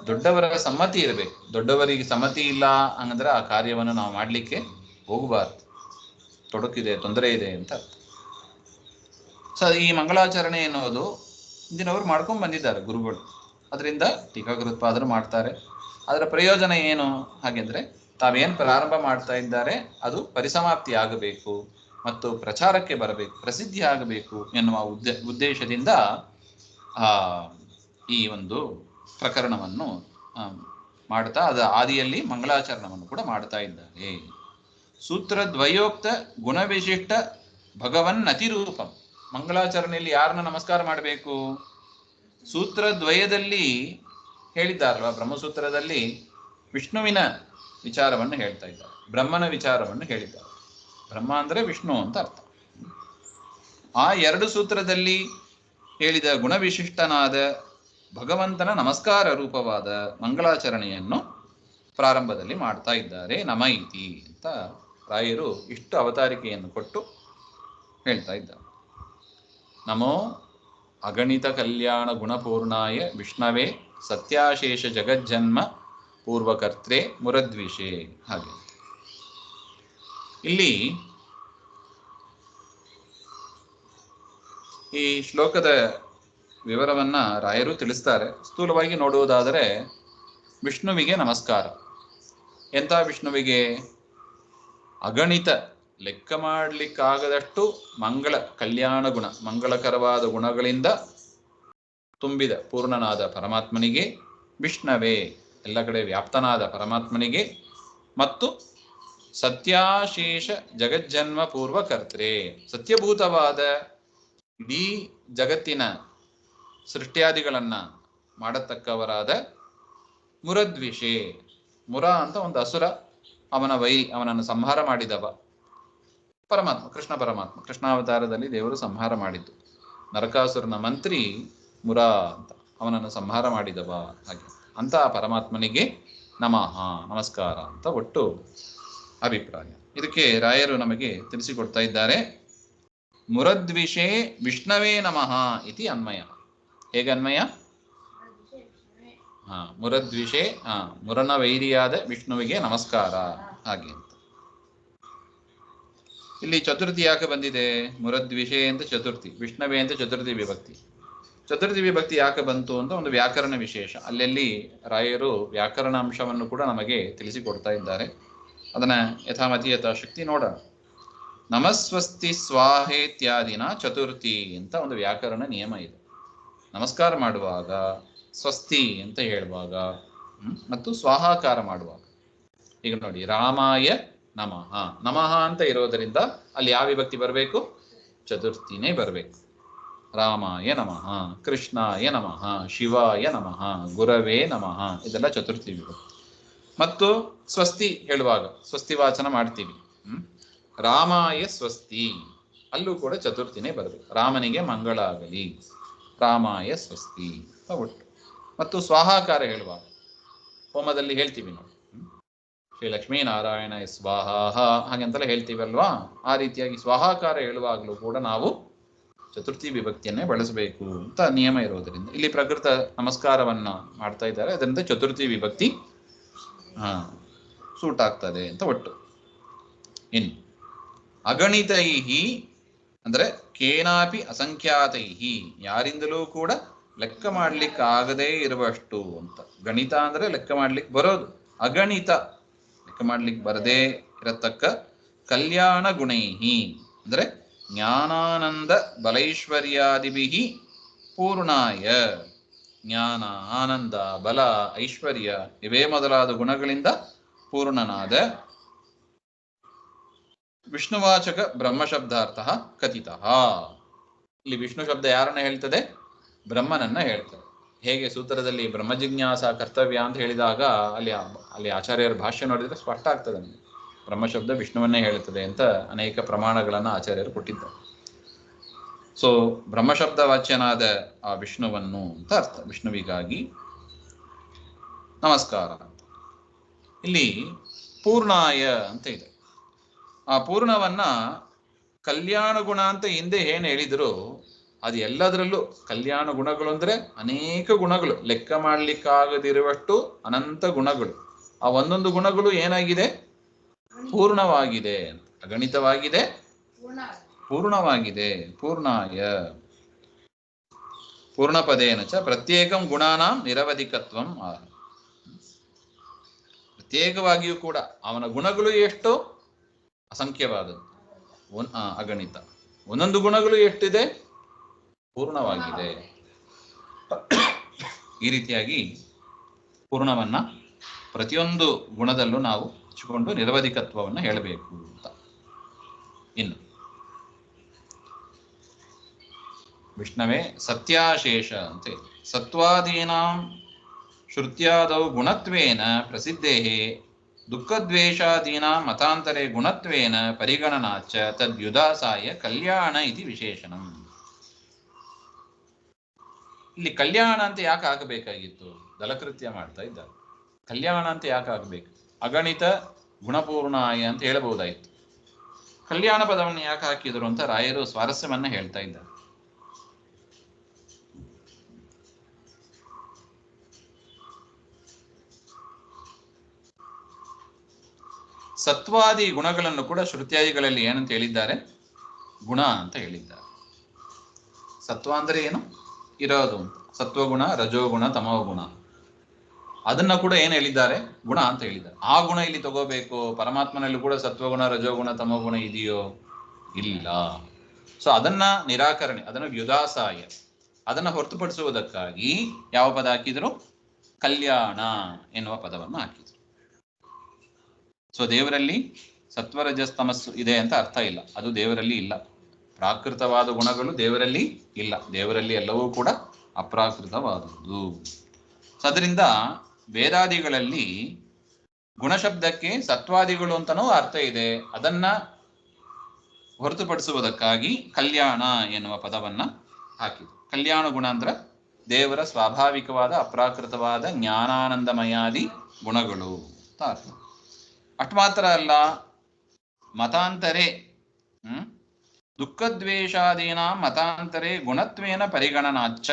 ದೊಡ್ಡವರ ಸಮ್ಮತಿ ಇರಬೇಕು. ದೊಡ್ಡವರಿಗೆ ಸಮ್ಮತಿ ಇಲ್ಲ ಹಂಗಂದ್ರೆ ಆ ಕಾರ್ಯವನ್ನು ನಾವು ಮಾಡಲಿಕ್ಕೆ ಹೋಗಬಾರ್ದು, ತೊಡಕಿದೆ, ತೊಂದರೆ ಇದೆ ಅಂತ ಅರ್ಥ. ಸೊ ಈ ಮಂಗಳಾಚರಣೆ ಎನ್ನುವುದು ಇಂದಿನವರು ಮಾಡ್ಕೊಂಡು ಬಂದಿದ್ದಾರೆ ಗುರುಗಳು. ಅದರಿಂದ ಟೀಕಾಕೃತ್ಪಾದರು ಮಾಡ್ತಾರೆ. ಅದರ ಪ್ರಯೋಜನ ಏನು ಹಾಗೆಂದ್ರೆ ತಾವೇನು ಪ್ರಾರಂಭ ಮಾಡ್ತಾ ಇದ್ದಾರೆ ಅದು ಪರಿಸಮಾಪ್ತಿ ಆಗಬೇಕು ಮತ್ತು ಪ್ರಚಾರಕ್ಕೆ ಬರಬೇಕು, ಪ್ರಸಿದ್ಧಿ ಆಗಬೇಕು ಎನ್ನುವ ಉದ್ದೇಶದಿಂದ ಈ ಒಂದು ಪ್ರಕರಣವನ್ನು ಮಾಡ್ತಾ ಅದ ಆದಿಯಲ್ಲಿ ಮಂಗಳಾಚರಣವನ್ನು ಕೂಡ ಮಾಡ್ತಾ ಇದ್ದಾರೆ. ಸೂತ್ರದ್ವಯೋಕ್ತ ಗುಣವಿಶಿಷ್ಟ ಭಗವನ್ ಅತಿರೂಪಂ. ಮಂಗಳಾಚರಣೆಯಲ್ಲಿ ಯಾರನ್ನ ನಮಸ್ಕಾರ ಮಾಡಬೇಕು? ಸೂತ್ರದ್ವಯದಲ್ಲಿ ಹೇಳಿದ್ದಾರಲ್ವ, ಬ್ರಹ್ಮಸೂತ್ರದಲ್ಲಿ ವಿಷ್ಣುವಿನ ವಿಚಾರವನ್ನು ಹೇಳ್ತಾ ಇದ್ದಾರೆ, ಬ್ರಹ್ಮನ ವಿಚಾರವನ್ನು ಹೇಳಿದ್ದಾರೆ. ಬ್ರಹ್ಮ ಅಂದ್ರೆ ವಿಷ್ಣು ಅಂತ ಅರ್ಥ. ಆ 2 ಸೂತ್ರದಲ್ಲಿ ಹೇಳಿದ ಗುಣವಿಶಿಷ್ಟನಾದ ಭಗವಂತನ ನಮಸ್ಕಾರ ರೂಪವಾದ ಮಂಗಳಾಚರಣೆಯನ್ನು ಪ್ರಾರಂಭದಲ್ಲಿ ಮಾಡ್ತಾ ಇದ್ದಾರೆ. ನಮ ಇತಿ ಅಂತ ರಾಯರು ಇಷ್ಟು ಅವತಾರಿಕೆಯನ್ನು ಕೊಟ್ಟು ಹೇಳ್ತಾ ಇದ್ದಾರೆ. ನಮೋ ಅಗಣಿತ ಕಲ್ಯಾಣ ಗುಣಪೂರ್ಣಾಯ ವಿಷ್ಣವೇ ಸತ್ಯಾಶೇಷ ಜಗಜ್ಜನ್ಮ ಪೂರ್ವಕರ್ತ್ರೆ ಮುರದ್ವಿಷೆ. ಹಾಗೆ ಇಲ್ಲಿ ಈ ಶ್ಲೋಕದ ವಿವರವನ್ನ ರಾಯರು ತಿಳಿಸ್ತಾರೆ. ಸ್ಥೂಲವಾಗಿ ನೋಡುವುದಾದರೆ ವಿಷ್ಣುವಿಗೆ ನಮಸ್ಕಾರ. ಎಂಥ ವಿಷ್ಣುವಿಗೆ? ಅಗಣಿತ, ಲೆಕ್ಕ ಮಾಡಲಿಕ್ಕಾಗದಷ್ಟು ಮಂಗಳ ಕಲ್ಯಾಣ ಗುಣ, ಮಂಗಳಕರವಾದ ಗುಣಗಳಿಂದ ತುಂಬಿದ ಪೂರ್ಣನಾದ ಪರಮಾತ್ಮನಿಗೆ, ವಿಷ್ಣವೇ ಎಲ್ಲ ಕಡೆ ವ್ಯಾಪ್ತನಾದ ಪರಮಾತ್ಮನಿಗೆ, ಮತ್ತು ಸತ್ಯಾಶೇಷ ಜಗಜ್ಜನ್ಮ ಪೂರ್ವಕರ್ತ್ರೆ, ಸತ್ಯಭೂತವಾದ ಇಡೀ ಜಗತ್ತಿನ ಸೃಷ್ಟ್ಯಾದಿಗಳನ್ನ ಮಾಡತಕ್ಕವರಾದ ಮುರದ್ವಿಷೆ. ಮುರ ಅಂತ ಒಂದು ಅಸುರ, ಅವನ ಅವನನ್ನು ಸಂಹಾರ ಮಾಡಿದವ ಪರಮಾತ್ಮ, ಕೃಷ್ಣ ಪರಮಾತ್ಮ. ಕೃಷ್ಣಾವತಾರದಲ್ಲಿ ದೇವರು ಸಂಹಾರ ಮಾಡಿದ್ದು. ನರಕಾಸುರನ ಮಂತ್ರಿ ಮುರ ಅಂತ, ಅವನನ್ನು ಸಂಹಾರ ಮಾಡಿದವ. ಹಾಗೆ ಅಂತ ಪರಮಾತ್ಮನಿಗೆ ನಮಃ, ನಮಸ್ಕಾರ ಅಂತ ಒಟ್ಟು ಅಭಿಪ್ರಾಯ. ಇದಕ್ಕೆ ರಾಯರು ನಮಗೆ ತಿಳಿಸಿಕೊಡ್ತಾ ಇದ್ದಾರೆ. ಮುರದ್ವಿಷೆ ವಿಷ್ಣವೇ ನಮಃ ಇತಿ ಅನ್ವಯ. ಹೇಗೆ ಅನ್ವಯ? ಮುರದ್ವಿಷೆ, ಮುರನ ವೈರಿಯಾದ ವಿಷ್ಣುವಿಗೆ ನಮಸ್ಕಾರ, ಹಾಗೆ ಅಂತ. ಇಲ್ಲಿ ಚತುರ್ಥಿ ಯಾಕೆ ಬಂದಿದೆ? ಮುರದ್ವಿಷೆ ಅಂತ ಚತುರ್ಥಿ, ವಿಷ್ಣವೇ ಅಂತ ಚತುರ್ಥಿ ವಿಭಕ್ತಿ. ಚತುರ್ಥಿ ವಿಭಕ್ತಿ ಯಾಕೆ ಬಂತು ಅಂತ ಒಂದು ವ್ಯಾಕರಣ ವಿಶೇಷ. ಅಲ್ಲಲ್ಲಿ ರಾಯರು ವ್ಯಾಕರಣ ಅಂಶವನ್ನು ಕೂಡ ನಮಗೆ ತಿಳಿಸಿಕೊಡ್ತಾ ಇದ್ದಾರೆ. ಅದನ್ನ ಯಥಾಮತಿ ಯಥಾಶಕ್ತಿ ನೋಡೋಣ. ನಮಸ್ವಸ್ತಿ ಸ್ವಾಹೇತ್ಯಾದಿನ ಚತುರ್ಥಿ ಅಂತ ಒಂದು ವ್ಯಾಕರಣ ನಿಯಮ ಇದೆ. ನಮಸ್ಕಾರ ಮಾಡುವಾಗ ಸ್ವಸ್ತಿ ಅಂತ ಹೇಳುವಾಗ ಮತ್ತು ಸ್ವಾಹಾಕಾರ ಮಾಡುವಾಗ. ಈಗ ನೋಡಿ, ರಾಮಾಯ ನಮಃ, ನಮಃ ಅಂತ ಇರೋದರಿಂದ ಅಲ್ಲಿ ಯಾವ ವಿಭಕ್ತಿ ಬರಬೇಕು? ಚತುರ್ಥಿನೇ ಬರಬೇಕು. ರಾಮಾಯ ನಮಃ, ಕೃಷ್ಣಾಯ ನಮಃ, ಶಿವಾಯ ನಮಃ, ಗುರವೇ ನಮಃ, ಇದೆಲ್ಲ ಚತುರ್ಥಿ ವಿಭಕ್ತಿ. ಮತ್ತು ಸ್ವಸ್ತಿ ಹೇಳುವಾಗ ಸ್ವಸ್ತಿ ವಾಚನ ಮಾಡ್ತೀವಿ. ರಾಮಾಯ ಸ್ವಸ್ತಿ, ಅಲ್ಲೂ ಕೂಡ ಚತುರ್ಥಿನೇ ಬರಬೇಕು. ರಾಮನಿಗೆ ಮಂಗಳ ಆಗಲಿ, ರಾಮಾಯ ಸ್ವಸ್ತಿ ಒಟ್ಟು. ಮತ್ತು ಸ್ವಾಹಾಕಾರ ಹೇಳುವಾಗ ಹೋಮದಲ್ಲಿ ಹೇಳ್ತೀವಿ ನೋಡಿ, ಶ್ರೀ ಲಕ್ಷ್ಮೀನಾರಾಯಣ ಸ್ವಾಹ ಹಾಗೆಂತೆಲ್ಲ ಹೇಳ್ತೀವಲ್ವಾ. ಆ ರೀತಿಯಾಗಿ ಸ್ವಾಹಾಕಾರ ಹೇಳುವಾಗಲೂ ಕೂಡ ನಾವು ಚತುರ್ಥಿ ವಿಭಕ್ತಿಯನ್ನೇ ಬಳಸಬೇಕು ಅಂತ ನಿಯಮ ಇರೋದರಿಂದ ಇಲ್ಲಿ ಪ್ರಕೃತ ನಮಸ್ಕಾರವನ್ನ ಮಾಡ್ತಾ ಇದ್ದಾರೆ. ಅದರಿಂದ ಚತುರ್ಥಿ ವಿಭಕ್ತಿ ಸೂಟ್ ಆಗ್ತದೆ ಅಂತ ಒಟ್ಟು. ಇನ್ನು ಅಗಣಿತೈಹಿ ಅಂದ್ರೆ ಕೇನಾಪಿ ಅಸಂಖ್ಯಾತೈಹಿ, ಯಾರಿಂದಲೂ ಕೂಡ ಲೆಕ್ಕ ಮಾಡ್ಲಿಕ್ಕಾಗದೇ ಇರುವಷ್ಟು ಅಂತ. ಗಣಿತ ಅಂದ್ರೆ ಲೆಕ್ಕ ಮಾಡ್ಲಿಕ್ಕೆ ಬರೋದು, ಅಗಣಿತ ಲೆಕ್ಕ ಮಾಡ್ಲಿಕ್ಕೆ ಬರದೇ ಇರತಕ್ಕ ಕಲ್ಯಾಣ ಗುಣೈಹಿ ಅಂದ್ರೆ ಜ್ಞಾನಾನಂದ ಬಲೈಶ್ವರ್ಯಾದಿಭಿ ಪೂರ್ಣಾಯ, ಜ್ಞಾನ, ಆನಂದ, ಬಲ, ಐಶ್ವರ್ಯ ಇವೇ ಮೊದಲಾದ ಗುಣಗಳಿಂದ ಪೂರ್ಣನಾದ ವಿಷ್ಣುವಾಚಕ ಬ್ರಹ್ಮಶಬ್ದಾರ್ಥ ಕಥಿತ. ಇಲ್ಲಿ ವಿಷ್ಣು ಶಬ್ದ ಯಾರನ್ನ ಹೇಳ್ತದೆ? ಬ್ರಹ್ಮನನ್ನ ಹೇಳ್ತದೆ. ಹೇಗೆ ಸೂತ್ರದಲ್ಲಿ ಬ್ರಹ್ಮ ಜಿಜ್ಞಾಸ ಕರ್ತವ್ಯ ಅಂತ ಹೇಳಿದಾಗ ಅಲ್ಲಿ ಆಚಾರ್ಯರ ಭಾಷ್ಯ ನೋಡಿದ್ರೆ ಸ್ಪಷ್ಟ ಆಗ್ತದೆ ನಮಗೆ. ಬ್ರಹ್ಮಶಬ್ದ ವಿಷ್ಣುವನ್ನೇ ಹೇಳುತ್ತದೆ ಅಂತ ಅನೇಕ ಪ್ರಮಾಣಗಳನ್ನು ಆಚಾರ್ಯರು ಕೊಟ್ಟಿದ್ದಾರೆ. ಸೊ ಬ್ರಹ್ಮಶಬ್ದ ವಾಚ್ಯನಾದ ಆ ವಿಷ್ಣುವನ್ನು ಅಂತ ಅರ್ಥ. ವಿಷ್ಣುವಿಗಾಗಿ ನಮಸ್ಕಾರ. ಇಲ್ಲಿ ಪೂರ್ಣಾಯ ಅಂತ ಇದೆ. ಆ ಪೂರ್ಣವನ್ನ ಕಲ್ಯಾಣ ಗುಣ ಅಂತ ಹಿಂದೆ ಏನು ಹೇಳಿದ್ರು ಅದು ಎಲ್ಲದರಲ್ಲೂ ಕಲ್ಯಾಣ ಗುಣಗಳು ಅಂದ್ರೆ ಅನೇಕ ಗುಣಗಳು, ಲೆಕ್ಕ ಮಾಡ್ಲಿಕ್ಕಾಗದಿರುವಷ್ಟು ಅನಂತ ಗುಣಗಳು. ಆ ಒಂದೊಂದು ಗುಣಗಳು ಏನಾಗಿದೆ? ಪೂರ್ಣವಾಗಿದೆ ಅಂತ. ಅಗಣಿತವಾಗಿದೆ, ಪೂರ್ಣವಾಗಿದೆ. ಪೂರ್ಣಾಯ ಪೂರ್ಣಪದೇನ ಚ ಪ್ರತ್ಯೇಕಂ ಗುಣಾನಾಂ ನಿರವಧಿಕತ್ವಂ. ಪ್ರತ್ಯೇಕವಾಗಿಯೂ ಕೂಡ ಅವನ ಗುಣಗಳು ಎಷ್ಟು? ಅಸಂಖ್ಯವಾದದ್ದು, ಅಗಣಿತ. ಒಂದೊಂದು ಗುಣಗಳು ಎಷ್ಟಿದೆ? ಪೂರ್ಣವಾಗಿದೆ. ಈ ರೀತಿಯಾಗಿ ಪೂರ್ಣವನ್ನ ಪ್ರತಿಯೊಂದು ಗುಣದಲ್ಲೂ ನಾವು ಹಚ್ಚಿಕೊಂಡು ನಿರವಧಿಕತ್ವವನ್ನು ಹೇಳಬೇಕು ಅಂತ. ಇನ್ನು ವಿಷ್ಣವೇ ಸತ್ಯಾಶೇಷ ಅಂತ ಇದೆ. ಸತ್ವಾದೀನಾಂ ಶ್ರುತ್ಯಾದೌ ಗುಣತ್ವೇನ ಪ್ರಸಿದ್ಧೇಹೇ ದುಃಖದ್ವೇಷಾದೀನಾಂ ಮತಾಂತರೆ ಗುಣತ್ವೇನ ಪರಿಗಣನಾಚ ತದ್ಯುದಾಸಾಯ ಕಲ್ಯಾಣ ಇತಿ ವಿಶೇಷಣಂ. ಇಲ್ಲಿ ಕಲ್ಯಾಣ ಅಂತ ಯಾಕೆ ಆಗಬೇಕಾಗಿತ್ತು? ದಲಕೃತ್ಯ ಮಾಡ್ತಾ ಇದ್ದಾರೆ. ಕಲ್ಯಾಣ ಅಂತ ಯಾಕೆ ಆಗಬೇಕು? ಅಗಣಿತ ಗುಣಪೂರ್ಣಾಯ ಅಂತ ಹೇಳಬಹುದಾಯಿತು. ಕಲ್ಯಾಣ ಪದವನ್ನು ಯಾಕೆ ಹಾಕಿದರು ಅಂತ ರಾಯರು ಸ್ವಾರಸ್ಯವನ್ನ ಹೇಳ್ತಾ ಇದ್ದಾರೆ. ಸತ್ವಾದಿ ಗುಣಗಳನ್ನು ಕೂಡ ಶ್ರುತ್ಯಾದಿಗಳಲ್ಲಿ ಏನಂತ ಹೇಳಿದ್ದಾರೆ? ಗುಣ ಅಂತ ಹೇಳಿದ್ದಾರೆ. ಸತ್ವ ಅಂದ್ರೆ ಏನು? ಇರೋದು ಅಂತ. ಸತ್ವಗುಣ, ರಜೋಗುಣ, ತಮೋಗುಣ, ಅದನ್ನ ಕೂಡ ಏನು ಹೇಳಿದ್ದಾರೆ? ಗುಣ ಅಂತ ಹೇಳಿದ್ದಾರೆ. ಆ ಗುಣ ಇಲ್ಲಿ ತಗೋಬೇಕು. ಪರಮಾತ್ಮನಲ್ಲಿ ಕೂಡ ಸತ್ವಗುಣ, ರಜೋಗುಣ, ತಮೋಗುಣ ಇದೆಯೋ? ಇಲ್ಲ. ಸೊ ಅದನ್ನ ನಿರಾಕರಣೆ, ಅದನ್ನ ವ್ಯುದಾಸಾಯ, ಅದನ್ನ ಹೊರತುಪಡಿಸುವುದಕ್ಕಾಗಿ ಯಾವ ಪದ ಹಾಕಿದ್ರು? ಕಲ್ಯಾಣ ಎನ್ನುವ ಪದವನ್ನು ಹಾಕಿದ್ರು. ಸೊ ದೇವರಲ್ಲಿ ಸತ್ವರಜಸ್ತಮಸ್ಸು ಇದೆ ಅಂತ ಅರ್ಥ ಇಲ್ಲ. ಅದು ದೇವರಲ್ಲಿ ಇಲ್ಲ. ಪ್ರಾಕೃತವಾದ ಗುಣಗಳು ದೇವರಲ್ಲಿ ಇಲ್ಲ. ದೇವರಲ್ಲಿ ಎಲ್ಲವೂ ಕೂಡ ಅಪ್ರಾಕೃತವಾದುದು. ಸೊ ಅದರಿಂದ ವೇದಾದಿಗಳಲ್ಲಿ ಗುಣಶಬ್ದಕ್ಕೆ ಸತ್ವಾದಿಗಳು ಅಂತನೂ ಅರ್ಥ ಇದೆ. ಅದನ್ನ ಹೊರತುಪಡಿಸುವುದಕ್ಕಾಗಿ ಕಲ್ಯಾಣ ಎನ್ನುವ ಪದವನ್ನ ಹಾಕಿದ್ರು. ಕಲ್ಯಾಣ ಗುಣ ಅಂದ್ರೆ ದೇವರ ಸ್ವಾಭಾವಿಕವಾದ ಅಪ್ರಾಕೃತವಾದ ಜ್ಞಾನಾನಂದಮಯಾದಿ ಗುಣಗಳು ಅಂತ ಅರ್ಥ. ಅಷ್ಟು ಮಾತ್ರ ಅಲ್ಲ, ಮತಾಂತರೆ ದುಃಖದ್ವೇಷಾದೀನ ಮತಾಂತರೆ ಗುಣತ್ವೇನ ಪರಿಗಣನಾಚ್ಚ.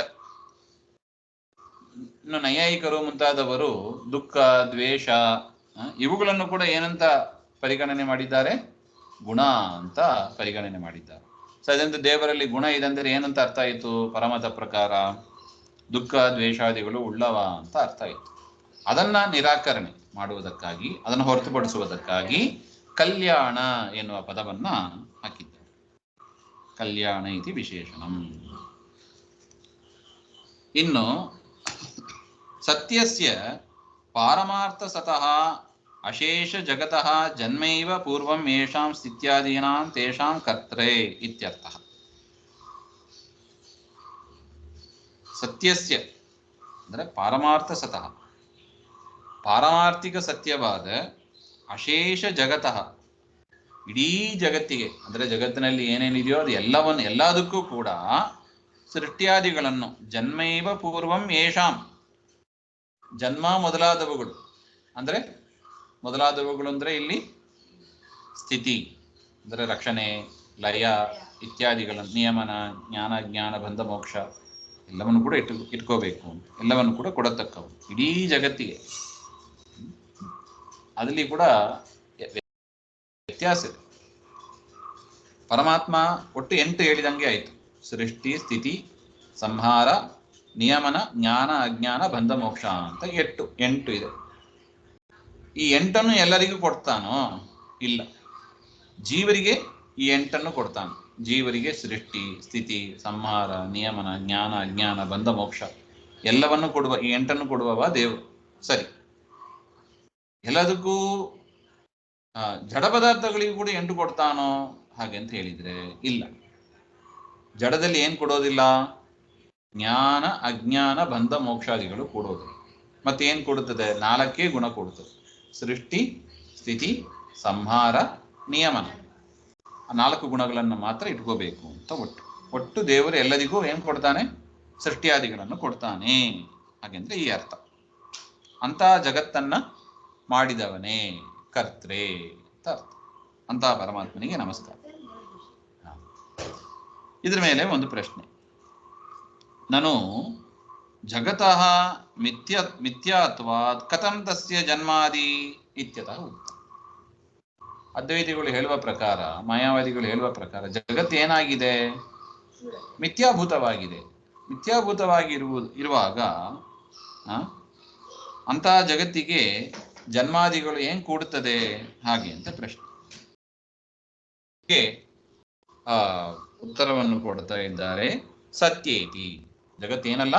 ಇನ್ನು ನೈಯಾಯಿಕರು ಮುಂತಾದವರು ದುಃಖ, ದ್ವೇಷ ಇವುಗಳನ್ನು ಕೂಡ ಏನಂತ ಪರಿಗಣನೆ ಮಾಡಿದ್ದಾರೆ? ಗುಣ ಅಂತ ಪರಿಗಣನೆ ಮಾಡಿದ್ದಾರೆ. ಸೊ ಅದರಿಂದ ದೇವರಲ್ಲಿ ಗುಣ ಇದೆ ಅಂದರೆ ಏನಂತ ಅರ್ಥ ಆಯಿತು? ಪರಮತ ಪ್ರಕಾರ ದುಃಖ ದ್ವೇಷಾದಿಗಳು ಉಳ್ಳವ ಅಂತ ಅರ್ಥ ಆಯಿತು. ಅದನ್ನ ನಿರಾಕರಣೆ ಮಾಡುವುದಕ್ಕಾಗಿ, ಅದನ್ನು ಹೊರತುಪಡಿಸುವುದಕ್ಕಾಗಿ ಕಲ್ಯಾಣ ಎನ್ನುವ ಪದವನ್ನ ಹಾಕಿದ್ದಾರೆ. ಕಲ್ಯಾಣ ಇತಿ ವಿಶೇಷಣಂ. ಇನ್ನು ಸತ್ಯಸ್ಯ ಪಾರಮಾರ್ಥ ಸತಃ ಅಶೇಷ ಜಗತಃ ಜನ್ಮೈವ ಪೂರ್ವಂ ಯೇಷಾಂ ಸ್ಥಿತ್ಯಾದೀನಾಂ ತೇಷಾಂ ಕರ್ತೃ ಇತ್ಯರ್ಥಃ. ಸತ್ಯಸ್ಯ ಅಂದರೆ ಪಾರಮಾರ್ಥ ಸತಃ, ಪಾರಮಾರ್ಥಿಕ ಸತ್ಯವಾದ ಅಶೇಷ ಜಗತಃ, ಇಡೀ ಜಗತ್ತಿಗೆ, ಅಂದರೆ ಜಗತ್ತಿನಲ್ಲಿ ಏನೇನಿದೆಯೋ ಅದು ಎಲ್ಲದಕ್ಕೂ ಕೂಡ ಸೃಷ್ಟ್ಯಾದಿಗಳನ್ನು ಜನ್ಮೈವ ಪೂರ್ವಂ ಯೇಷಾಂ, ಜನ್ಮ ಮೊದಲಾದವುಗಳು ಅಂದರೆ ಮೊದಲಾದವುಗಳು ಅಂದರೆ ಇಲ್ಲಿ ಸ್ಥಿತಿ ಅಂದರೆ ರಕ್ಷಣೆ, ಲಯ ಇತ್ಯಾದಿಗಳನ್ನು, ನಿಯಮನ, ಜ್ಞಾನ, ಜ್ಞಾನ, ಬಂಧ, ಮೋಕ್ಷ ಎಲ್ಲವನ್ನು ಕೂಡ ಇಟ್ಕೋಬೇಕು, ಎಲ್ಲವನ್ನು ಕೂಡ ಕೊಡತಕ್ಕವು ಇಡೀ ಜಗತ್ತಿಗೆ. ಅದರಲ್ಲಿ ಕೂಡ ವ್ಯತ್ಯಾಸ ಇದೆ. ಪರಮಾತ್ಮ ಒಟ್ಟು 8 ಹೇಳಿದಂಗೆ ಆಯಿತು. ಸೃಷ್ಟಿ, ಸ್ಥಿತಿ, ಸಂಹಾರ, ನಿಯಮನ, ಜ್ಞಾನ, ಅಜ್ಞಾನ, ಬಂಧ, ಮೋಕ್ಷ ಅಂತ 8 ಇದೆ. ಈ 8 ಎಲ್ಲರಿಗೂ ಕೊಡ್ತಾನೋ? ಇಲ್ಲ. ಜೀವರಿಗೆ ಈ 8 ಕೊಡ್ತಾನೆ. ಜೀವರಿಗೆ ಸೃಷ್ಟಿ, ಸ್ಥಿತಿ, ಸಂಹಾರ, ನಿಯಮನ, ಜ್ಞಾನ, ಅಜ್ಞಾನ, ಬಂಧ, ಮೋಕ್ಷ ಎಲ್ಲವನ್ನು ಕೊಡುವ, ಈ 8 ಕೊಡುವವ ದೇವರು. ಸರಿ, ಎಲ್ಲದಕ್ಕೂ ಜಡ ಪದಾರ್ಥಗಳಿಗೂ ಕೂಡ 8 ಕೊಡ್ತಾನೋ ಹಾಗೆ ಅಂತ ಹೇಳಿದ್ರೆ ಇಲ್ಲ. ಜಡದಲ್ಲಿ ಏನು ಕೊಡೋದಿಲ್ಲ? ಜ್ಞಾನ, ಅಜ್ಞಾನ, ಬಂಧ, ಮೋಕ್ಷಾದಿಗಳು ಕೊಡೋದಿಲ್ಲ. ಮತ್ತೇನು ಕೊಡುತ್ತದೆ? 4 ಗುಣ ಕೊಡುತ್ತದೆ. ಸೃಷ್ಟಿ, ಸ್ಥಿತಿ, ಸಂಹಾರ, ನಿಯಮನ. ಆ 4 ಗುಣಗಳನ್ನು ಮಾತ್ರ ಇಟ್ಕೋಬೇಕು ಅಂತ ಒಟ್ಟು ದೇವರು ಎಲ್ಲರಿಗೂ ಏನು ಕೊಡ್ತಾನೆ? ಸೃಷ್ಟಿಯಾದಿಗಳನ್ನು ಕೊಡ್ತಾನೆ. ಹಾಗೆಂದ್ರೆ ಈ ಅರ್ಥ. ಅಂತ ಜಗತ್ತನ್ನ ಮಾಡಿದವನೇ ಕರ್ತ್ರೆ ಅಂತ ಅರ್ಥ. ಅಂತ ಪರಮಾತ್ಮನಿಗೆ ನಮಸ್ಕಾರ. ಇದ್ರ ಮೇಲೆ ಒಂದು ಪ್ರಶ್ನೆ. ನಾನು ಜಗತಃ ಮಿಥ್ಯಾತ್ವಾತ್ ಕಥಂ ತಸ್ಯ ಜನ್ಮಾದಿ ಇತ್ಯತಃ ಉಕ್ತ. ಅದ್ವೈತಿಗಳು ಹೇಳುವ ಪ್ರಕಾರ, ಮಾಯಾವಾದಿಗಳು ಹೇಳುವ ಪ್ರಕಾರ ಜಗತ್ತು ಏನಾಗಿದೆ? ಮಿಥ್ಯಾಭೂತವಾಗಿದೆ. ಮಿಥ್ಯಾಭೂತವಾಗಿ ಇರುವಾಗ ಅಂತಹ ಜಗತ್ತಿಗೆ ಜನ್ಮಾದಿಗಳು ಏನ್ ಕೂಡುತ್ತದೆ ಹಾಗೆ ಅಂತ ಪ್ರಶ್ನೆ. ಉತ್ತರವನ್ನು ಕೊಡ್ತಾ ಇದ್ದಾರೆ. ಸತ್ಯೇತಿ, ಜಗತ್ತೇನಲ್ಲ,